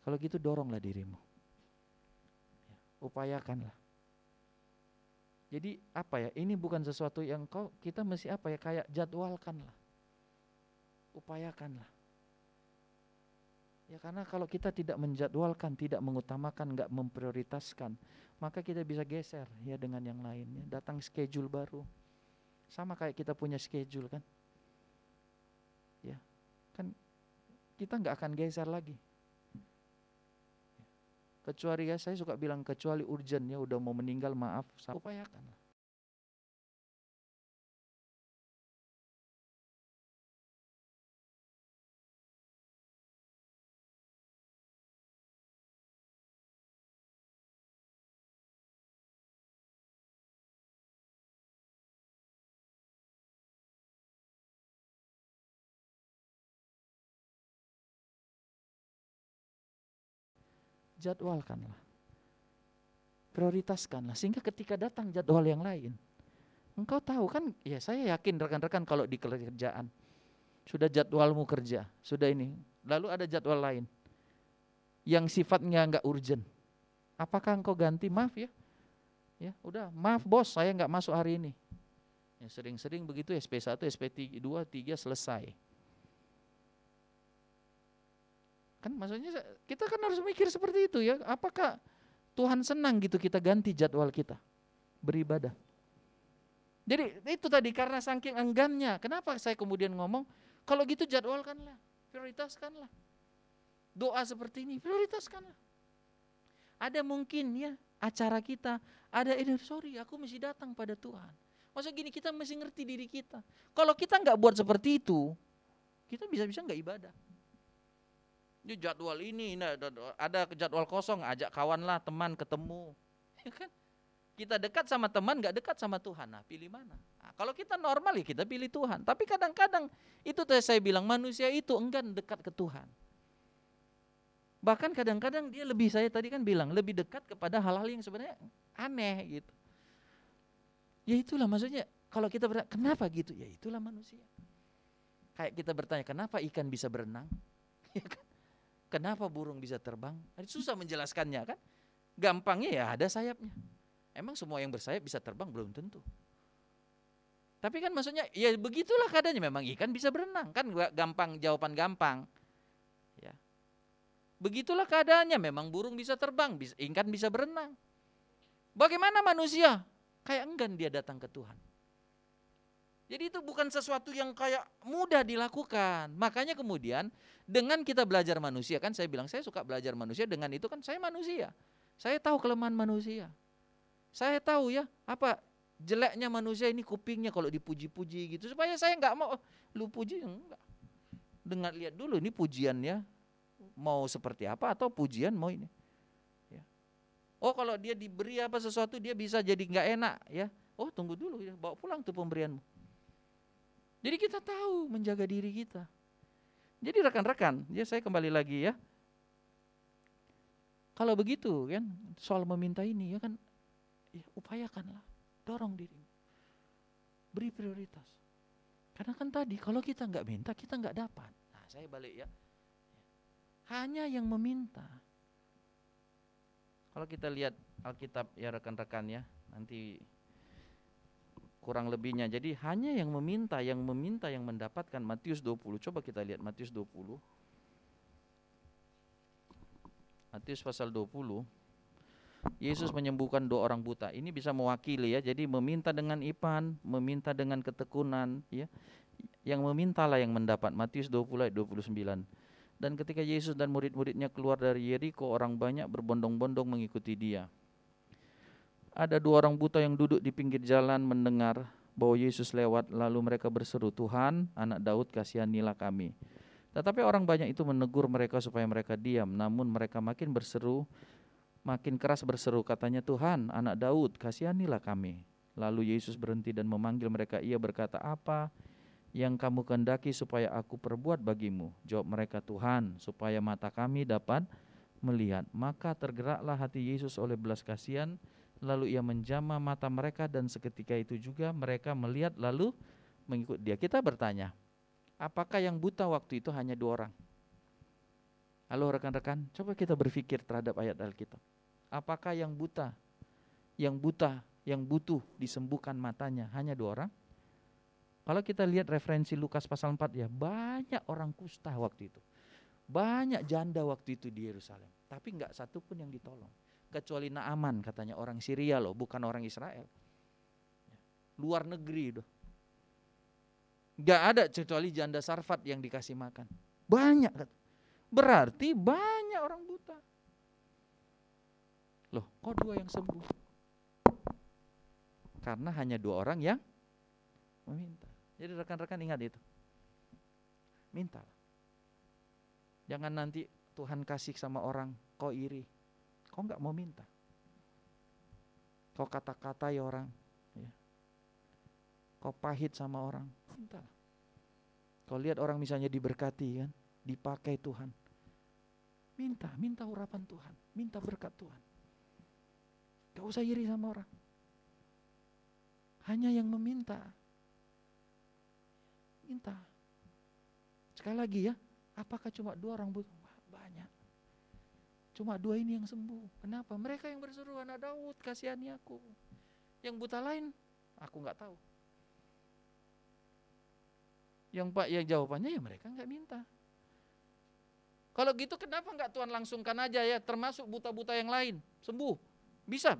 Kalau gitu doronglah dirimu, ya, upayakanlah. Jadi apa ya? Ini bukan sesuatu yang kita mesti apa ya? Kayak jadwalkanlah, upayakanlah. Ya karena kalau kita tidak menjadwalkan, tidak mengutamakan, nggak memprioritaskan, maka kita bisa geser ya dengan yang lainnya. Datang schedule baru, sama kayak kita punya schedule kan? Ya kan kita nggak akan geser lagi. Kecuali ya saya suka bilang kecuali urgent ya udah mau meninggal maaf, upayakan. Jadwalkanlah, prioritaskanlah sehingga ketika datang jadwal yang lain, engkau tahu kan ya saya yakin rekan-rekan kalau di kerjaan sudah jadwalmu kerja, sudah ini, lalu ada jadwal lain yang sifatnya enggak urgent, apakah engkau ganti? Maaf ya, ya udah maaf bos saya enggak masuk hari ini. Ya, sering-sering begitu SP1, SP2, 3 selesai. Kan maksudnya kita kan harus mikir seperti itu ya. Apakah Tuhan senang gitu kita ganti jadwal kita beribadah? Jadi itu tadi karena saking enggannya. Kenapa saya kemudian ngomong kalau gitu jadwalkanlah, prioritaskanlah. Doa seperti ini prioritaskanlah. Ada mungkin ya acara kita, ada sorry aku mesti datang pada Tuhan. Maksudnya gini kita mesti ngerti diri kita. Kalau kita nggak buat seperti itu, kita bisa-bisa nggak ibadah. Ini jadwal ini, ada jadwal kosong, ajak kawan lah, teman ketemu. Ya kan? Kita dekat sama teman, gak dekat sama Tuhan. Nah, pilih mana? Nah, kalau kita normal ya kita pilih Tuhan. Tapi kadang-kadang itu saya bilang manusia itu enggan dekat ke Tuhan. Bahkan kadang-kadang dia lebih, saya tadi kan bilang lebih dekat kepada hal-hal yang sebenarnya aneh gitu. Ya itulah maksudnya. Kalau kita bertanya kenapa gitu? Ya itulah manusia. Kayak kita bertanya kenapa ikan bisa berenang? Ya kan? Kenapa burung bisa terbang? Susah menjelaskannya kan? Gampangnya ya ada sayapnya. Emang semua yang bersayap bisa terbang? Belum tentu. Tapi kan maksudnya ya begitulah keadaannya, memang ikan bisa berenang, kan gampang, jawaban gampang. Ya. Begitulah keadaannya, memang burung bisa terbang, ikan bisa berenang. Bagaimana manusia? Kayak enggan dia datang ke Tuhan. Jadi itu bukan sesuatu yang kayak mudah dilakukan. Makanya kemudian dengan kita belajar manusia, kan saya bilang saya suka belajar manusia, dengan itu kan saya manusia. Saya tahu kelemahan manusia. Saya tahu ya apa jeleknya manusia ini, kupingnya kalau dipuji-puji gitu, supaya saya nggak mau lu puji, enggak. Dengar, lihat dulu ini pujiannya mau seperti apa, atau pujian mau ini. Ya. Oh kalau dia diberi apa sesuatu dia bisa jadi nggak enak ya. Oh tunggu dulu ya, bawa pulang tuh pemberianmu. Jadi kita tahu menjaga diri kita. Jadi rekan-rekan, ya saya kembali lagi ya. Kalau begitu kan soal meminta ini ya kan, ya upayakanlah. Dorong dirimu, beri prioritas. Karena kan tadi kalau kita nggak minta, kita nggak dapat. Nah saya balik ya, hanya yang meminta. Kalau kita lihat Alkitab ya rekan-rekan ya, nanti kurang lebihnya. Jadi hanya yang meminta yang mendapatkan. Matius 20, coba kita lihat Matius 20. Matius pasal 20. Yesus menyembuhkan 2 orang buta. Ini bisa mewakili ya. Jadi meminta dengan iman, meminta dengan ketekunan ya. Yang memintalah yang mendapat. Matius 20 ayat 29. Dan ketika Yesus dan murid-muridnya keluar dari Yeriko, orang banyak berbondong-bondong mengikuti dia. Ada 2 orang buta yang duduk di pinggir jalan mendengar bahwa Yesus lewat, lalu mereka berseru, "Tuhan, Anak Daud, kasihanilah kami." Tetapi orang banyak itu menegur mereka supaya mereka diam. Namun mereka makin keras berseru, katanya, "Tuhan, Anak Daud, kasihanilah kami." Lalu Yesus berhenti dan memanggil mereka. Ia berkata, "Apa yang kamu kehendaki supaya aku perbuat bagimu?" Jawab mereka, "Tuhan, supaya mata kami dapat melihat." Maka tergeraklah hati Yesus oleh belas kasihan, lalu ia menjamah mata mereka, dan seketika itu juga mereka melihat lalu mengikut dia. Kita bertanya, apakah yang buta waktu itu hanya 2 orang? Halo rekan-rekan, coba kita berpikir terhadap ayat Alkitab. Apakah yang buta, yang butuh disembuhkan matanya hanya 2 orang? Kalau kita lihat referensi Lukas pasal 4 ya, banyak orang kusta waktu itu. Banyak janda waktu itu di Yerusalem, tapi enggak satu pun yang ditolong. Kecuali Naaman, katanya orang Syria loh, bukan orang Israel. Luar negeri loh. Enggak ada kecuali janda Sarfat yang dikasih makan. Banyak. Berarti banyak orang buta. Loh, kok 2 yang sembuh? Karena hanya 2 orang yang meminta. Jadi rekan-rekan ingat itu. Minta. Jangan nanti Tuhan kasih sama orang, kok iri. Kok enggak mau minta? Kok kata-katai orang, ya. Kok pahit sama orang, mintalah. Kau lihat orang misalnya diberkati kan, dipakai Tuhan. Minta urapan Tuhan, minta berkat Tuhan. Gak usah iri sama orang. Hanya yang meminta. Minta. Sekali lagi ya, apakah cuma 2 orang buta? Banyak. Cuma 2 ini yang sembuh. Kenapa? Mereka yang berseru, "Anak Daud, kasihani aku." Yang buta lain, aku gak tahu. Yang jawabannya ya mereka gak minta. Kalau gitu kenapa gak Tuhan langsungkan aja ya, termasuk buta-buta yang lain sembuh? Bisa.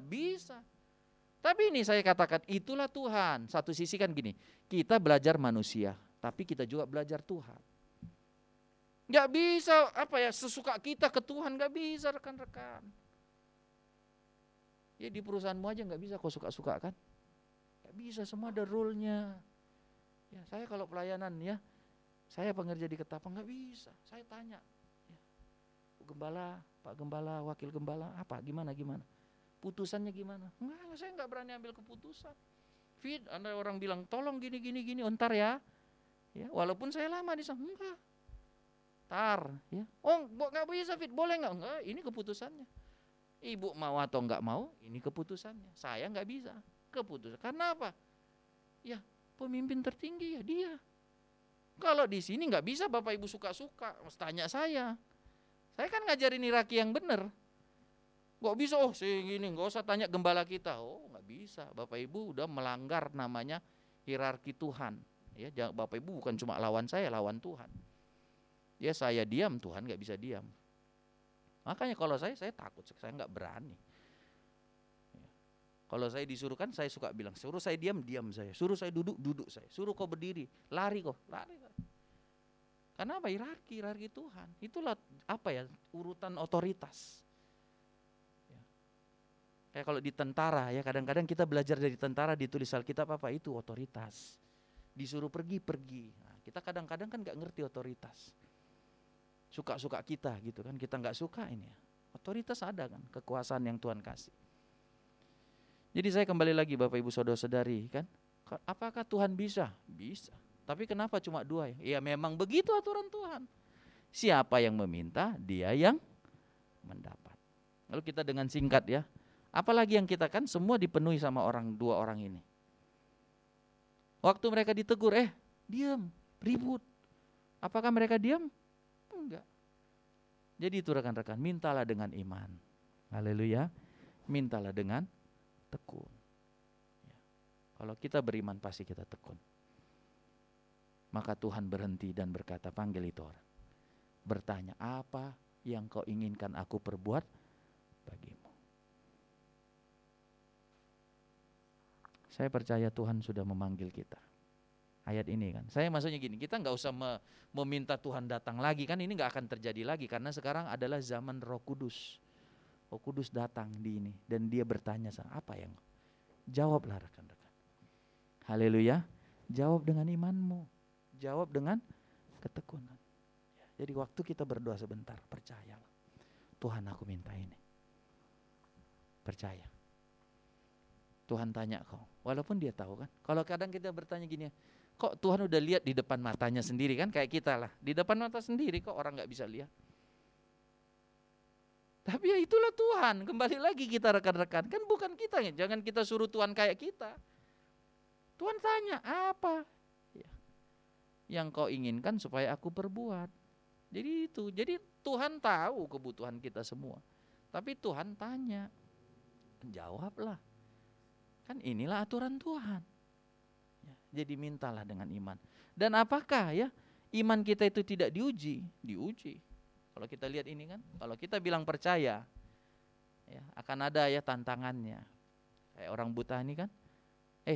Tapi ini saya katakan, itulah Tuhan. Satu sisi kan gini, kita belajar manusia, tapi kita juga belajar Tuhan. Gak bisa sesuka kita ke Tuhan, gak bisa rekan-rekan. Ya di perusahaanmu aja gak bisa kau suka-suka kan. Gak bisa, semua ada rule-nya. Ya, saya kalau pelayanan ya, saya pengerja di Ketapang gak bisa. Saya tanya, ya, Gembala, Pak Gembala, Wakil Gembala, gimana? Putusannya gimana? Enggak, saya gak berani ambil keputusan. Ada orang bilang, tolong gini, ntar ya. Ya, walaupun saya lama di sana, enggak. Ya. Oh, nggak bisa boleh nggak? Enggak, ini keputusannya. Ibu mau atau nggak mau, ini keputusannya. Saya nggak bisa keputusan. Karena apa? Ya, pemimpin tertinggi ya dia. Kalau di sini nggak bisa Bapak Ibu suka-suka, mesti tanya saya. Saya kan ngajarin hierarki yang benar. Nggak bisa, segini, nggak usah tanya gembala kita. Oh, nggak bisa. Bapak Ibu udah melanggar namanya hierarki Tuhan. Ya, Bapak Ibu bukan cuma lawan saya, lawan Tuhan. Ya saya diam, Tuhan nggak bisa diam. Makanya kalau saya takut, saya nggak berani. Ya. Kalau saya disuruh kan saya suka bilang, suruh saya diam, diam saya. Suruh saya duduk, duduk saya. Suruh kau berdiri, lari kau, lari. Karena apa? Hierarki Tuhan. Itulah apa ya, urutan otoritas. Ya. Kayak kalau di tentara ya, kadang-kadang kita belajar dari tentara, ditulis Alkitab apa itu otoritas. Disuruh pergi. Nah, kita kadang-kadang kan nggak ngerti otoritas. Suka-suka kita gitu kan, kita nggak suka ini ya. Otoritas ada kan, kekuasaan yang Tuhan kasih. Jadi saya kembali lagi Bapak Ibu Saudara-saudari kan, apakah Tuhan bisa? Bisa. Tapi kenapa cuma 2 ya? Ya memang begitu aturan Tuhan. Siapa yang meminta, dia yang mendapat. Lalu kita dengan singkat ya, apalagi yang kita kan semua dipenuhi sama 2 orang ini. Waktu mereka ditegur, diam, ribut. Apakah mereka diam? Enggak. Jadi itu rekan-rekan, mintalah dengan iman. Haleluya. Mintalah dengan tekun. Ya. Kalau kita beriman pasti kita tekun. Maka Tuhan berhenti dan berkata, panggil itu orang. Bertanya, apa yang kau inginkan aku perbuat bagimu? Saya percaya Tuhan sudah memanggil kita. Ayat ini kan, saya maksudnya gini, kita nggak usah meminta Tuhan datang lagi, kan ini nggak akan terjadi lagi, karena sekarang adalah zaman Roh Kudus. Roh Kudus datang di ini, dan dia bertanya, apa yang? Jawablah rekan-rekan. Haleluya, jawab dengan imanmu, jawab dengan ketekunan. Jadi waktu kita berdoa sebentar, percayalah, Tuhan aku minta ini. Percaya. Tuhan tanya kau, walaupun dia tahu kan. Kalau kadang kita bertanya gini, kok Tuhan udah lihat di depan matanya sendiri kan, kayak kita lah. Di depan mata sendiri kok orang gak bisa lihat. Tapi ya itulah Tuhan, kembali lagi kita rekan-rekan. Kan bukan kita ya, jangan kita suruh Tuhan kayak kita. Tuhan tanya, apa ya, yang kau inginkan supaya aku perbuat. Jadi itu, jadi Tuhan tahu kebutuhan kita semua. Tapi Tuhan tanya, jawablah. Kan inilah aturan Tuhan. Ya, jadi mintalah dengan iman. Dan apakah ya iman kita itu tidak diuji? Diuji. Kalau kita lihat ini kan, kalau kita bilang percaya, ya akan ada ya tantangannya. Kayak orang buta ini kan,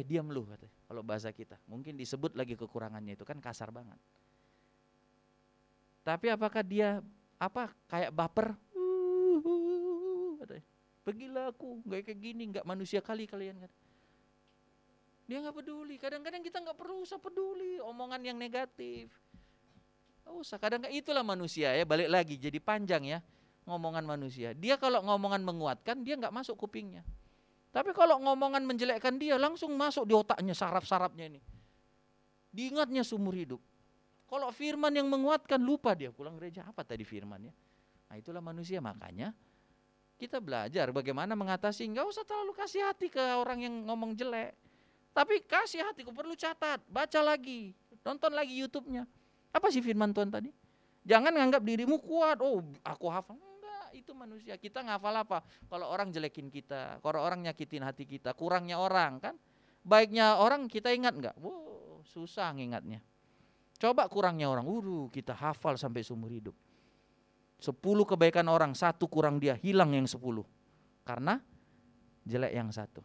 diam lu katanya. Kalau bahasa kita, mungkin disebut lagi kekurangannya itu kan kasar banget. Tapi apakah dia kayak baper? Katanya. Pergilah aku, nggak kayak gini, nggak manusia kali kalian kan. Dia nggak peduli. Kadang-kadang kita nggak perlu usah peduli omongan yang negatif. Nggak usah. Kadang-kadang itulah manusia ya. Balik lagi jadi panjang ya ngomongan manusia. Dia kalau ngomongan menguatkan dia nggak masuk kupingnya. Tapi kalau ngomongan menjelekkan dia langsung masuk di otaknya saraf-sarafnya ini. Diingatnya seumur hidup. Kalau firman yang menguatkan lupa dia pulang gereja apa tadi firmannya. Nah itulah manusia, makanya kita belajar bagaimana mengatasi. Nggak usah terlalu kasih hati ke orang yang ngomong jelek. Tapi kasih hati, kau perlu catat, baca lagi, nonton lagi YouTube-nya. Apa sih firman Tuhan tadi? Jangan nganggap dirimu kuat, aku hafal. Enggak, itu manusia. Kita ngafal apa? Kalau orang jelekin kita, kalau orang nyakitin hati kita, kurangnya orang kan. Baiknya orang kita ingat enggak? Susah ngingatnya. Coba kurangnya orang, kita hafal sampai seumur hidup. 10 kebaikan orang, 1 kurang dia, hilang yang 10. Karena jelek yang 1.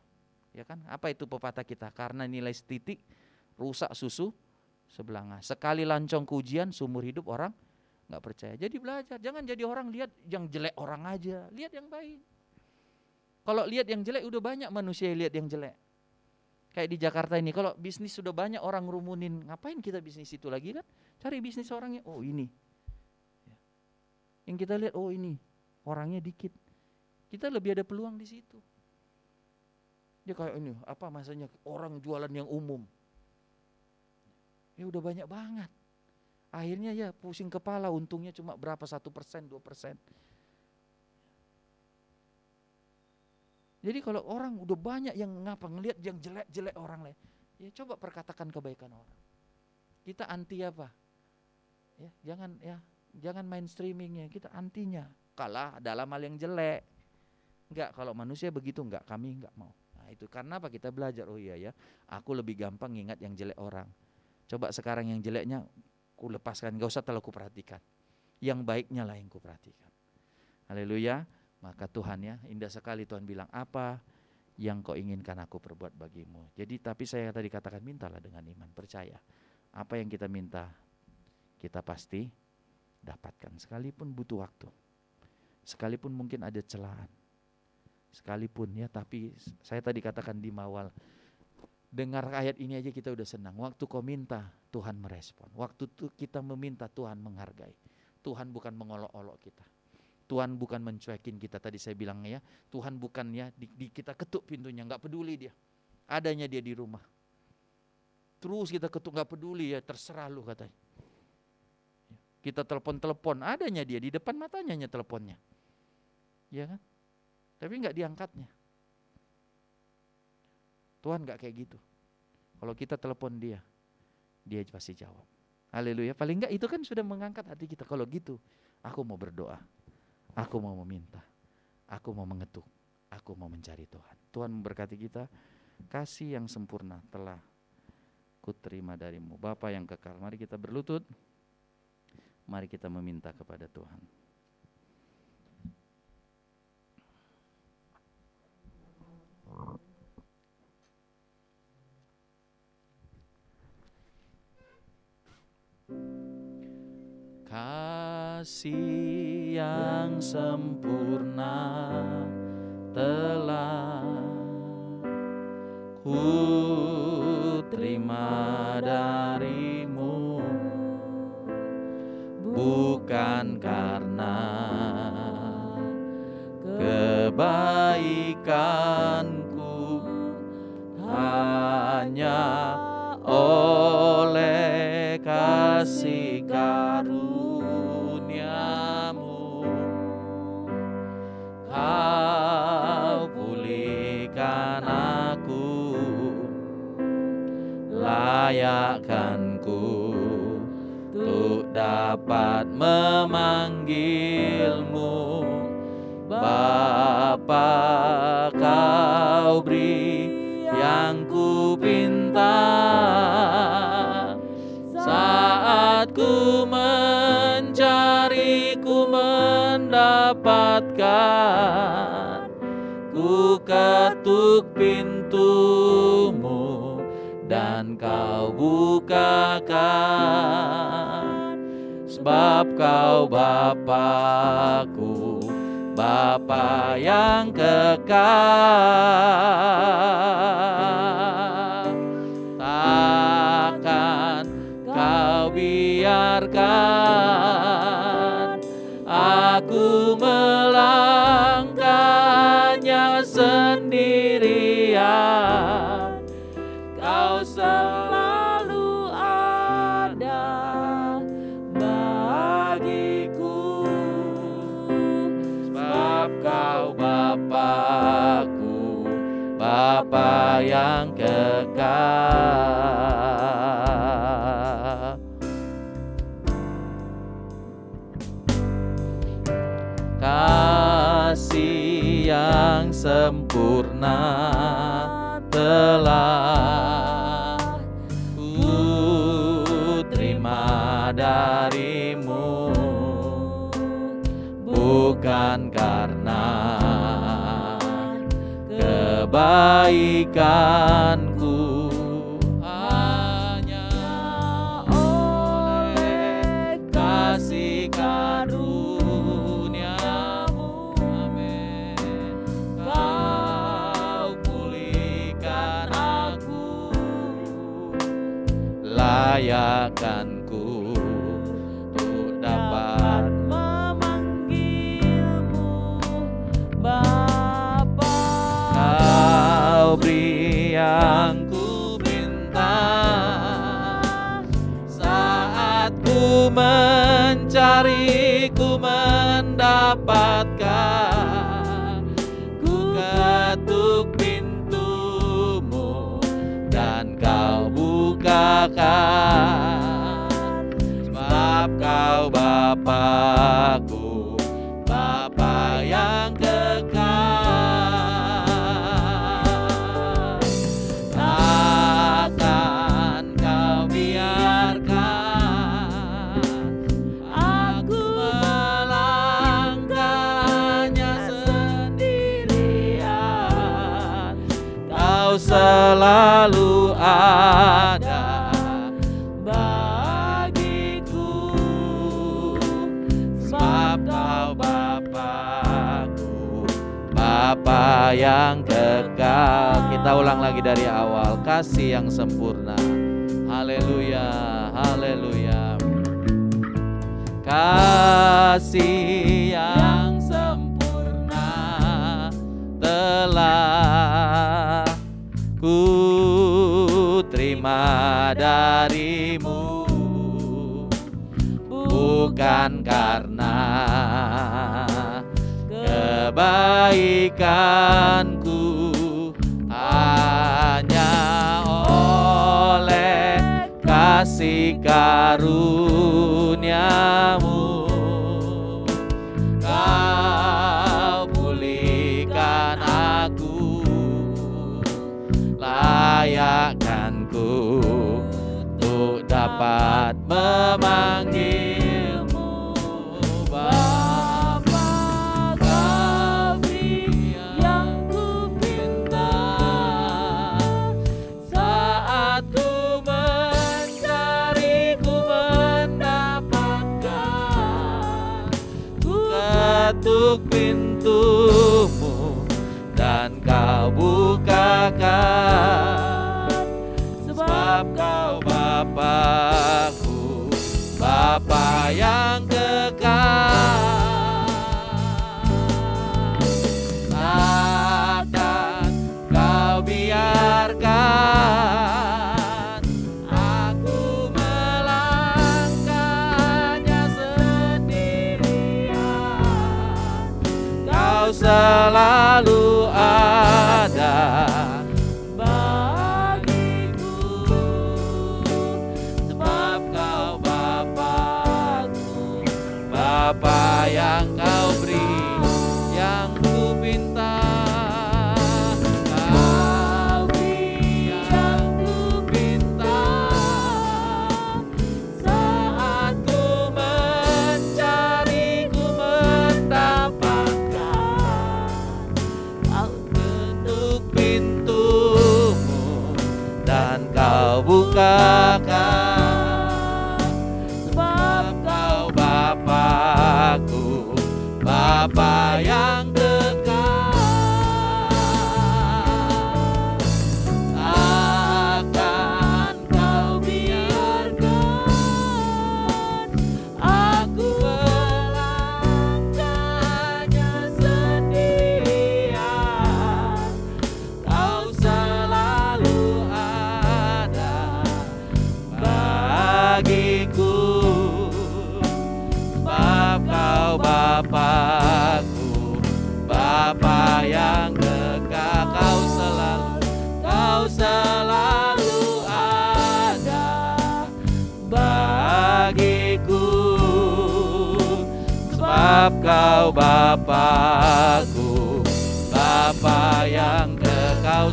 Ya kan? Apa itu pepatah kita? Karena nilai setitik rusak susu sebelanga. Sekali lancong ke ujian, seumur hidup orang gak percaya. Jadi belajar, jangan jadi orang lihat yang jelek orang aja, lihat yang baik. Kalau lihat yang jelek, udah banyak manusia yang lihat yang jelek. Kayak di Jakarta ini, kalau bisnis sudah banyak orang ngerumunin, ngapain kita bisnis itu lagi kan? Cari bisnis orangnya, ini. Yang kita lihat, ini orangnya dikit. Kita lebih ada peluang di situ. Dia kayak ini, masanya orang jualan yang umum. Ya udah banyak banget. Akhirnya ya pusing kepala, untungnya cuma berapa 1%, 2%. Jadi kalau orang udah banyak yang ngelihat yang jelek-jelek orang lain, ya coba perkatakan kebaikan orang. Kita anti apa? Ya, jangan mainstreamingnya, kita antinya. Kalah dalam hal yang jelek. Enggak, kalau manusia begitu enggak, kami enggak mau. Nah, itu karena apa? Kita belajar, oh iya ya, aku lebih gampang ingat yang jelek orang. Coba sekarang yang jeleknya ku lepaskan, gak usah terlalu kuperhatikan. Yang baiknya lah yang kuperhatikan. Haleluya. Maka Tuhan ya, indah sekali Tuhan bilang, apa yang kau inginkan aku perbuat bagimu. Jadi tapi saya tadi katakan, mintalah dengan iman, percaya. Apa yang kita minta, kita pasti dapatkan. Sekalipun butuh waktu, sekalipun mungkin ada celaan, sekalipun ya, tapi saya tadi katakan di awal, dengar ayat ini aja kita udah senang. Waktu kau minta, Tuhan merespon. Waktu kita meminta, Tuhan menghargai. Tuhan bukan mengolok-olok kita. Tuhan bukan mencuekin kita. Tadi saya bilang ya, Tuhan bukan ya kita ketuk pintunya, nggak peduli dia. Adanya dia di rumah. Terus kita ketuk, nggak peduli ya, terserah lu katanya. Kita telepon, adanya dia di depan matanya teleponnya. Ya kan? Tapi nggak diangkatnya. Tuhan nggak kayak gitu. Kalau kita telepon dia pasti jawab. Haleluya. Paling nggak itu kan sudah mengangkat hati kita. Kalau gitu, aku mau berdoa, aku mau meminta, aku mau mengetuk, aku mau mencari Tuhan. Tuhan memberkati kita. Kasih yang sempurna telah kuterima darimu, Bapa yang kekal. Mari kita berlutut. Mari kita meminta kepada Tuhan. Kasih yang sempurna telah kuterima darimu, bukan karena kebaikanku, hanya oleh kasih karuniamu kau pulihkan aku, layakkanku untuk dapat memanggilmu Bapa. Kau beri yang ku pinta, saat ku mencari, ku mendapatkan, ku ketuk pintumu dan kau bukakan, sebab kau Bapa-Ku, Bapa yang kekal. Takkan kau biarkan aku melangkahnya sendirian. Kau selalu ada bagiku, sebab kau Bapa-Ku, Bapa yang kekal. Kasih yang sempurna telah kuterima darimu, bukan karena kebaikanku, hanya oleh kasih karuniamu. Amin. Kau pulihkan aku, layakkanku untuk dapat memanggilmu Bapa. Kau beri yang ku minta, saat ku mencari, ku mendapatkan, ku ketuk pintumu dan kau bukakan, sebab kau Bapa-Ku, Bapa yang kekal. selalu ada bagiku, sebab Kau Bapa-Ku, Bapa yang kekal. Kita ulang lagi dari awal, kasih yang sempurna. Haleluya, haleluya. Kasih yang sempurna telah ku terima darimu, bukan karena kebaikanku, hanya oleh kasih karunia-Mu Kau pulihkan aku, layakkanku untuk dapat memanggil-Mu Bapa kami yang ku pinta. Saat ku mencari, ku mendapatkan, ku ketuk pintu-Mu dan Kau bukakan, sebab Kau Bapa-Ku, Bapa yang kekal. Takkan Kau biarkan aku melangkahnya sendirian. Kau selalu ada bagiku, sebab Kau Bapa-Ku, Bapa yang Kau beri, yang ku pinta. Kau beri yang ku pinta. Saat ku mencari, ku mendapatkan, Kau ketuk pintu-Mu dan Kau bukakan, sebab Kau Bapa-Ku, Bapa yang kekal. Takkan Kau biarkan aku melangkahnya sendirian. Kau selalu ada bagiku, sebab Kau Bapa-Ku, Bapa yang kekal. Kau selalu ada bagiku, sebab Kau Bapa-Ku, Bapa yang kekal.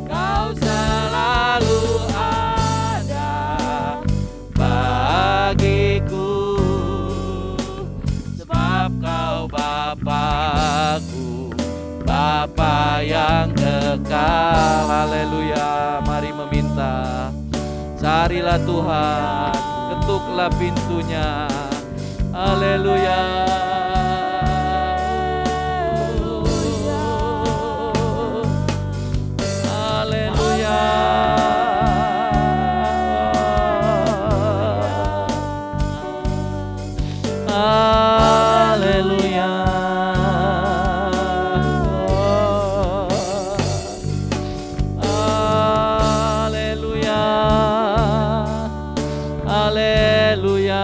Kau selalu ada bagiku, sebab Kau Bapa-Ku, Bapa yang kekal. Haleluya, mari meminta. Carilah Tuhan, ketuklah pintunya. Haleluya. Haleluya. Haleluya. Haleluya. Haleluya.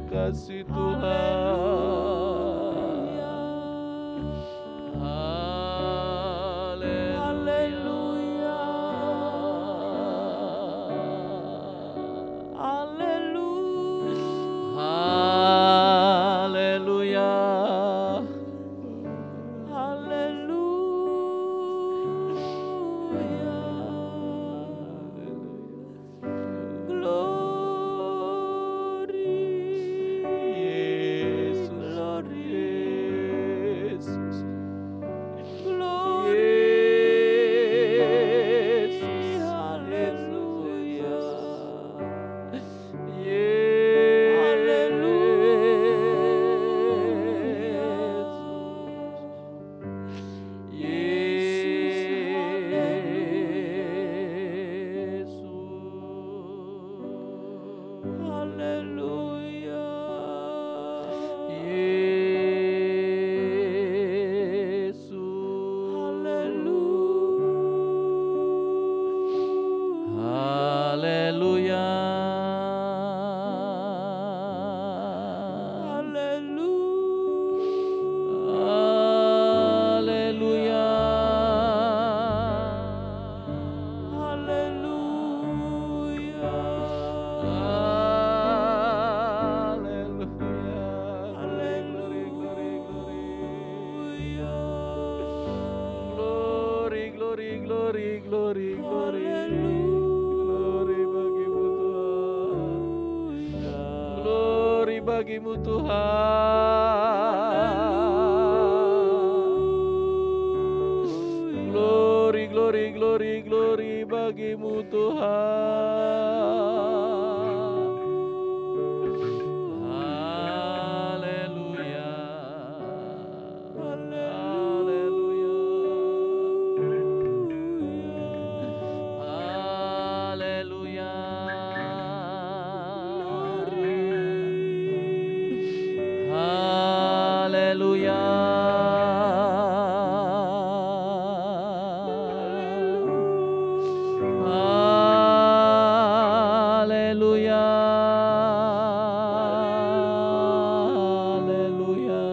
kasih Tuhan. Haleluya. Haleluya. Haleluya. Bagimu Tuhan. Glory, glory, glory, glory bagimu Tuhan. Haleluya. Haleluya. Haleluya. Haleluya. Haleluya.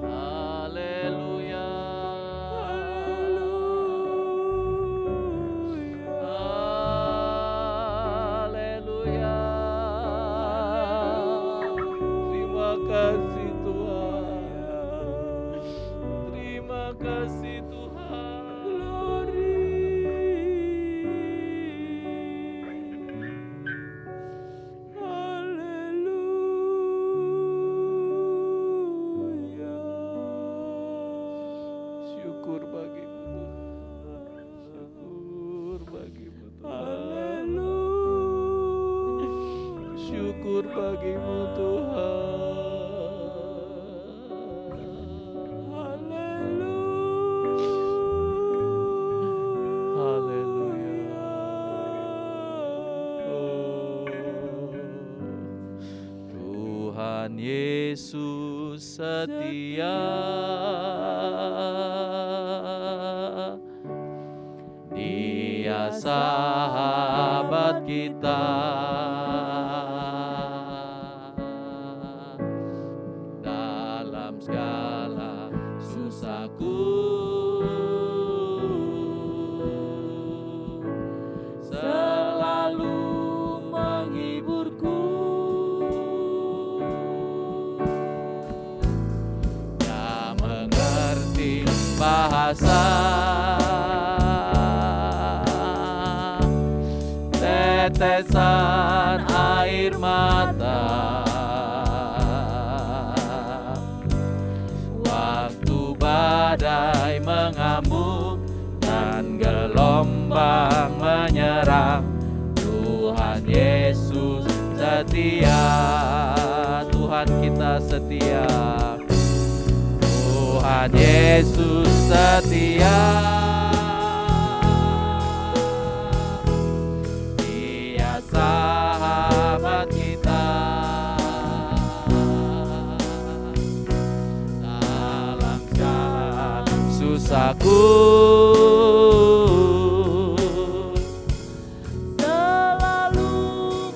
Haleluya. Haleluya. Terima kasih Tuhan. Terima kasih Tuhan. Syukur bagimu Tuhan. Syukur bagimu Tuhan. bersyukur bagimu Tuhan. Haleluya. Oh, Tuhan Yesus setia, Dia sahabat kita. Dalam segala susahku selalu menghiburku. Dia mengerti bahasa tetesan air mata, waktu badai mengamuk dan gelombang menyerang. Tuhan Yesus setia, Tuhan kita setia. Tuhan Yesus setia, sahabat kita. Dalam segala susahku selalu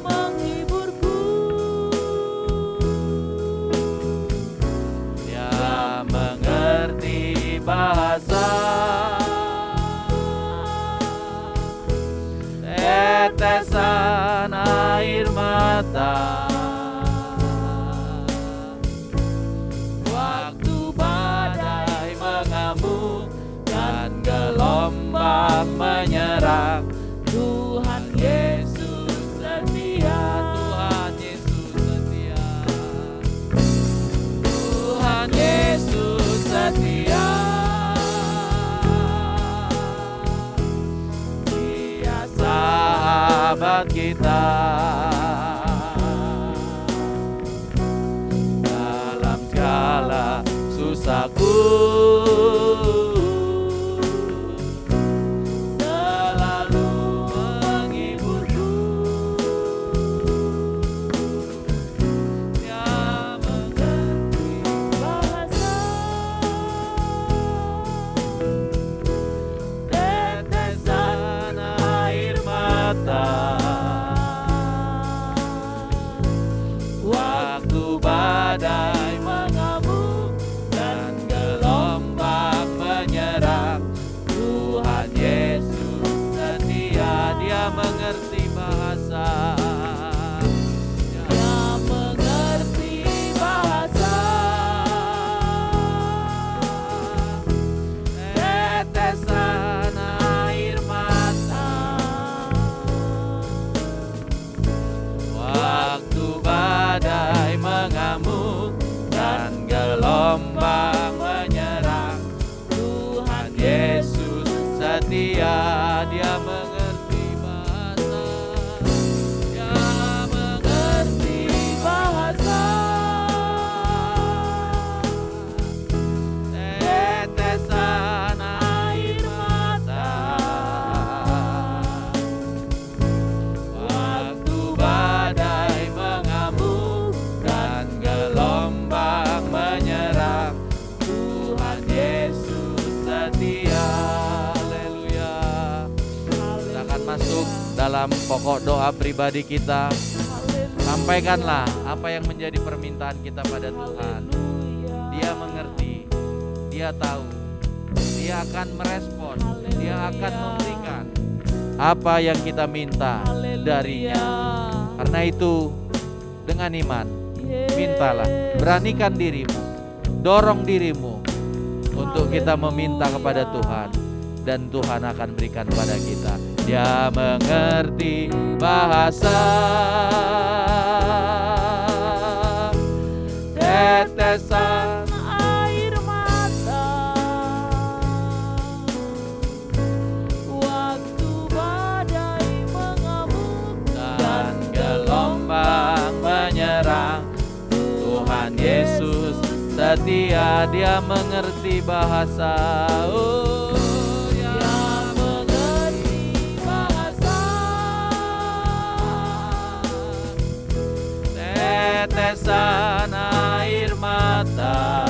menghiburku. Dia mengerti bahasa tetesan air mata, waktu badai mengamuk dan gelombang menyerang. Tuhan Yesus setia, Tuhan Yesus setia, Tuhan Yesus setia. Sahabat kita. Dalam segala susahku selalu menghiburku. Dia mengerti bahasa tetesan air mata, waktu badai mengamuk dan gelombang menyerang. Tuhan Yesus setia, Dia mengerti bahasa, Dia mengerti bahasa tetesan air mata, waktu badai mengamuk dan gelombang menyerang. Tuhan Yesus setia, Dia mengerti bahasa, Dia mengerti bahasa tetesan air mata, waktu badai mengamuk dan gelombang menyerang. Tuhan Yesus setia. Haleluya. Kita akan masuk dalam pokok doa pribadi kita. Sampaikanlah apa yang menjadi permintaan kita pada Tuhan. Dia mengerti, Dia tahu, Dia akan merespon, Dia akan memberikan apa yang kita minta darinya. Karena itu dengan iman mintalah, beranikan dirimu, dorong dirimu untuk kita meminta kepada Tuhan, dan Tuhan akan berikan pada kita. Dia mengerti bahasa tetesan air mata, waktu badai mengamuk dan gelombang setia, dia mengerti bahasa. Oh, dia mengerti bahasa. Tetesan air mata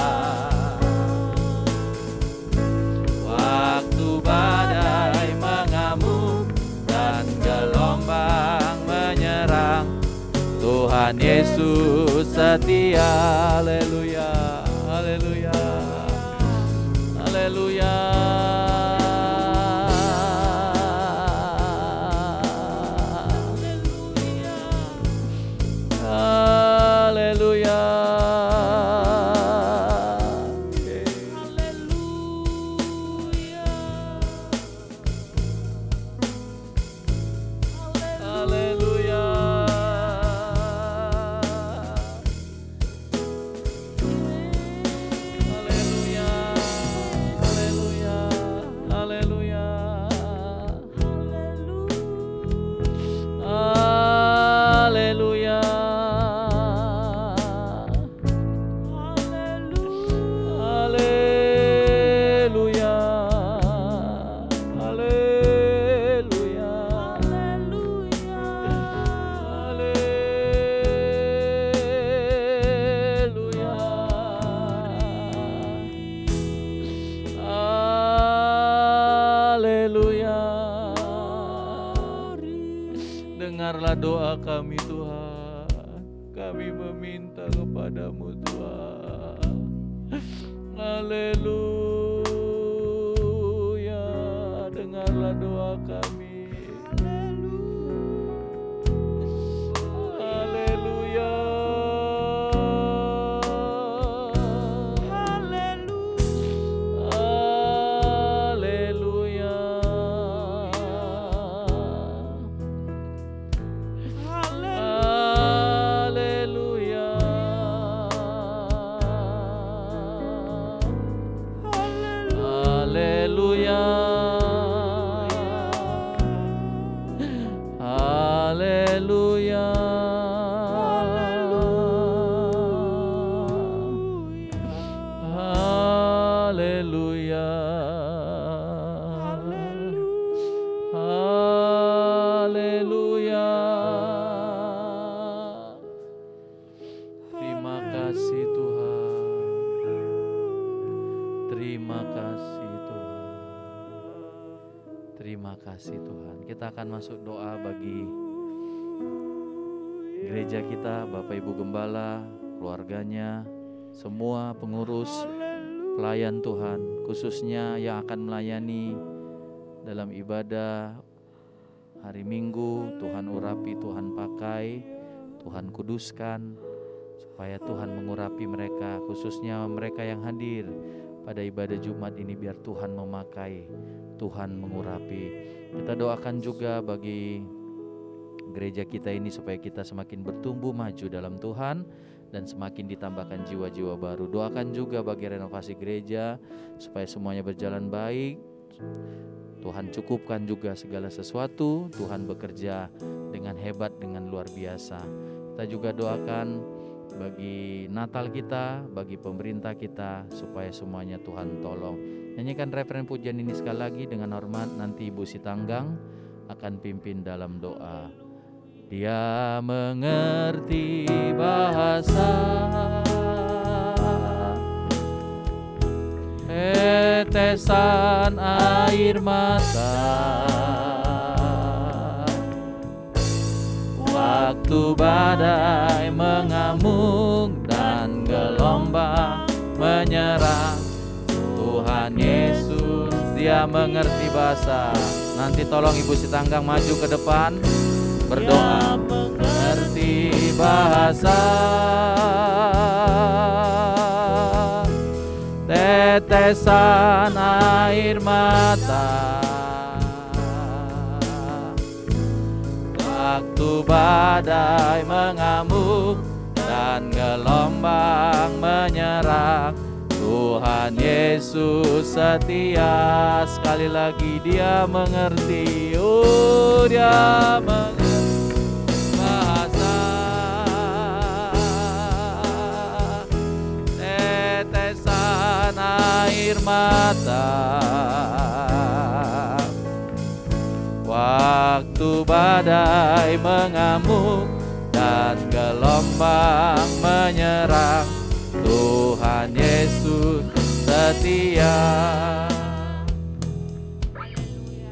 waktu badai mengamuk dan gelombang menyerang, Tuhan Yesus setia. Haleluya, haleluya, haleluya. Haleluya. Haleluya. Dengarlah doa kami Tuhan, kami meminta kepadamu Tuhan. Haleluya, dengarlah doa kami. Haleluya. Haleluya. Haleluya. Haleluya. Terima kasih Tuhan. Terima kasih Tuhan. Terima kasih Tuhan. Kita akan masuk doa bagi gereja kita, Bapak Ibu Gembala, keluarganya, semua pengurus, pelayan Tuhan, khususnya yang akan melayani dalam ibadah hari Minggu. Tuhan urapi, Tuhan pakai, Tuhan kuduskan, supaya Tuhan mengurapi mereka, khususnya mereka yang hadir pada ibadah Jumat ini, biar Tuhan memakai, Tuhan mengurapi. Kita doakan juga bagi gereja kita ini supaya kita semakin bertumbuh maju dalam Tuhan dan semakin ditambahkan jiwa-jiwa baru. Doakan juga bagi renovasi gereja supaya semuanya berjalan baik. Tuhan cukupkan juga segala sesuatu. Tuhan bekerja dengan hebat, dengan luar biasa. Kita juga doakan bagi Natal kita, bagi pemerintah kita, supaya semuanya Tuhan tolong. Nyanyikan referen pujian ini sekali lagi dengan hormat. Nanti Ibu Sitanggang akan pimpin dalam doa. Dia mengerti bahasa, tetesan air mata, waktu badai mengamuk dan gelombang menyerang, Tuhan Yesus dia mengerti bahasa. Nanti tolong Ibu Sitanggang maju ke depan berdoa. Mengerti bahasa, tetesan air mata, waktu badai mengamuk dan gelombang menyerang, Tuhan Yesus setia. Sekali lagi dia mengerti, oh dia mengerti bahasa, datang. Waktu badai mengamuk dan gelombang menyerang, Tuhan Yesus setia. Haleluya,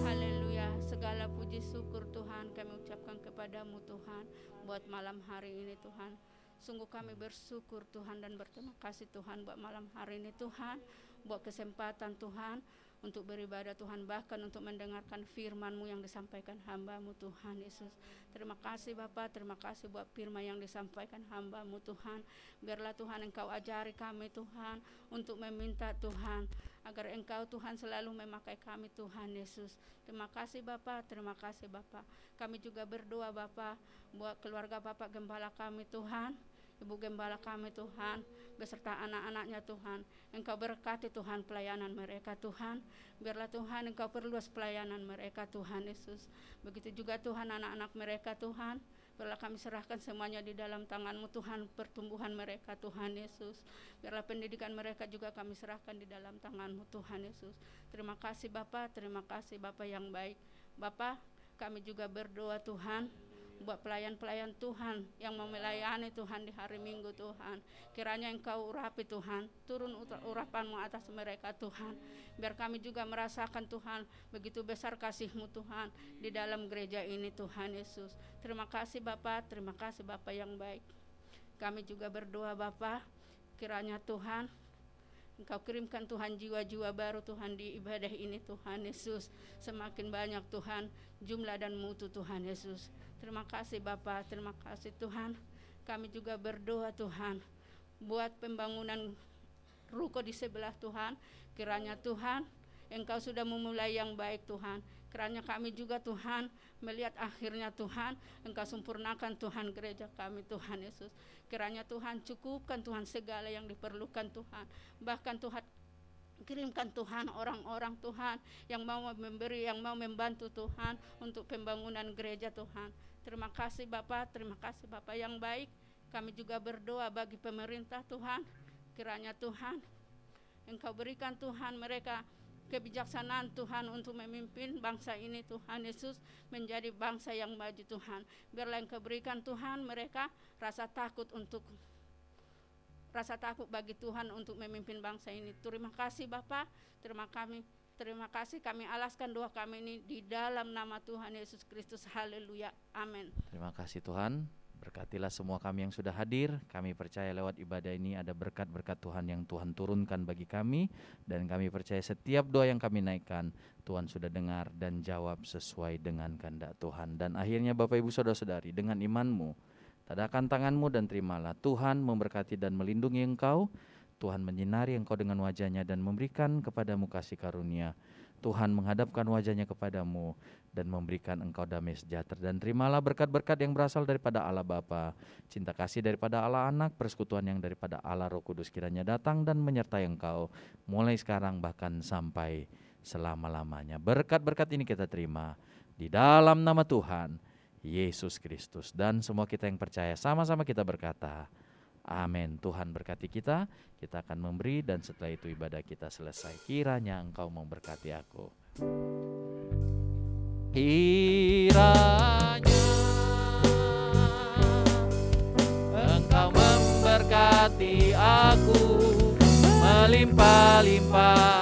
haleluya. Segala puji syukur Tuhan kami ucapkan kepadamu Tuhan buat malam hari ini Tuhan. Sungguh kami bersyukur Tuhan dan berterima kasih Tuhan buat malam hari ini Tuhan, buat kesempatan Tuhan untuk beribadah Tuhan, bahkan untuk mendengarkan firman-Mu yang disampaikan hamba-Mu Tuhan Yesus. Terima kasih Bapa, terima kasih buat firman yang disampaikan hamba-Mu Tuhan. Biarlah Tuhan Engkau ajari kami Tuhan untuk meminta Tuhan, agar Engkau Tuhan selalu memakai kami Tuhan Yesus. Terima kasih Bapa, terima kasih Bapa. Kami juga berdoa Bapa buat keluarga Bapak Gembala kami Tuhan, Ibu Gembala kami Tuhan, beserta anak-anaknya Tuhan. Engkau berkati Tuhan pelayanan mereka Tuhan. Biarlah Tuhan Engkau perluas pelayanan mereka Tuhan Yesus. Begitu juga Tuhan anak-anak mereka Tuhan. Biarlah kami serahkan semuanya di dalam tangan-Mu Tuhan, pertumbuhan mereka Tuhan Yesus. Biarlah pendidikan mereka juga kami serahkan di dalam tangan-Mu Tuhan Yesus. Terima kasih Bapa, terima kasih Bapa yang baik. Bapa, kami juga berdoa Tuhan buat pelayan-pelayan Tuhan yang mau melayani Tuhan di hari Minggu Tuhan. Kiranya Engkau urapi Tuhan, turun urapan-Mu atas mereka Tuhan. Biar kami juga merasakan Tuhan begitu besar kasih-Mu Tuhan di dalam gereja ini Tuhan Yesus. Terima kasih Bapa, terima kasih Bapa yang baik. Kami juga berdoa Bapa, kiranya Tuhan Engkau kirimkan Tuhan jiwa-jiwa baru Tuhan di ibadah ini Tuhan Yesus. Semakin banyak Tuhan jumlah dan mutu Tuhan Yesus. Terima kasih Bapa, terima kasih Tuhan. Kami juga berdoa Tuhan buat pembangunan ruko di sebelah Tuhan. Kiranya Tuhan Engkau sudah memulai yang baik Tuhan. Kiranya kami juga Tuhan melihat akhirnya Tuhan Engkau sempurnakan Tuhan gereja kami Tuhan Yesus. Kiranya Tuhan cukupkan Tuhan segala yang diperlukan Tuhan. Bahkan Tuhan kirimkan Tuhan orang-orang Tuhan yang mau memberi, yang mau membantu Tuhan untuk pembangunan gereja Tuhan. Terima kasih Bapa, terima kasih Bapa yang baik. Kami juga berdoa bagi pemerintah Tuhan. Kiranya Tuhan Engkau berikan Tuhan mereka kebijaksanaan Tuhan untuk memimpin bangsa ini Tuhan Yesus menjadi bangsa yang maju Tuhan. Biarlah Engkau berikan Tuhan mereka rasa takut bagi Tuhan untuk memimpin bangsa ini. Terima kasih Bapa, terima kasih kami alaskan doa kami ini di dalam nama Tuhan Yesus Kristus. Haleluya, amin. Terima kasih Tuhan. Berkatilah semua kami yang sudah hadir. Kami percaya lewat ibadah ini ada berkat-berkat Tuhan yang Tuhan turunkan bagi kami. Dan kami percaya setiap doa yang kami naikkan Tuhan sudah dengar dan jawab sesuai dengan kehendak Tuhan. Dan akhirnya Bapak Ibu Saudara-saudari, dengan imanmu tadahkan tanganmu dan terimalah Tuhan memberkati dan melindungi engkau. Tuhan menyinari engkau dengan wajahnya dan memberikan kepadamu kasih karunia. Tuhan menghadapkan wajahnya kepadamu dan memberikan engkau damai sejahtera. Dan terimalah berkat-berkat yang berasal daripada Allah Bapa, cinta kasih daripada Allah Anak, persekutuan yang daripada Allah Roh Kudus kiranya datang dan menyertai engkau mulai sekarang bahkan sampai selama-lamanya. Berkat-berkat ini kita terima di dalam nama Tuhan Yesus Kristus. Dan semua kita yang percaya sama-sama kita berkata amin. Tuhan berkati kita, kita akan memberi dan setelah itu ibadah kita selesai. Kiranya engkau memberkati aku. Kiranya engkau memberkati aku melimpah-limpah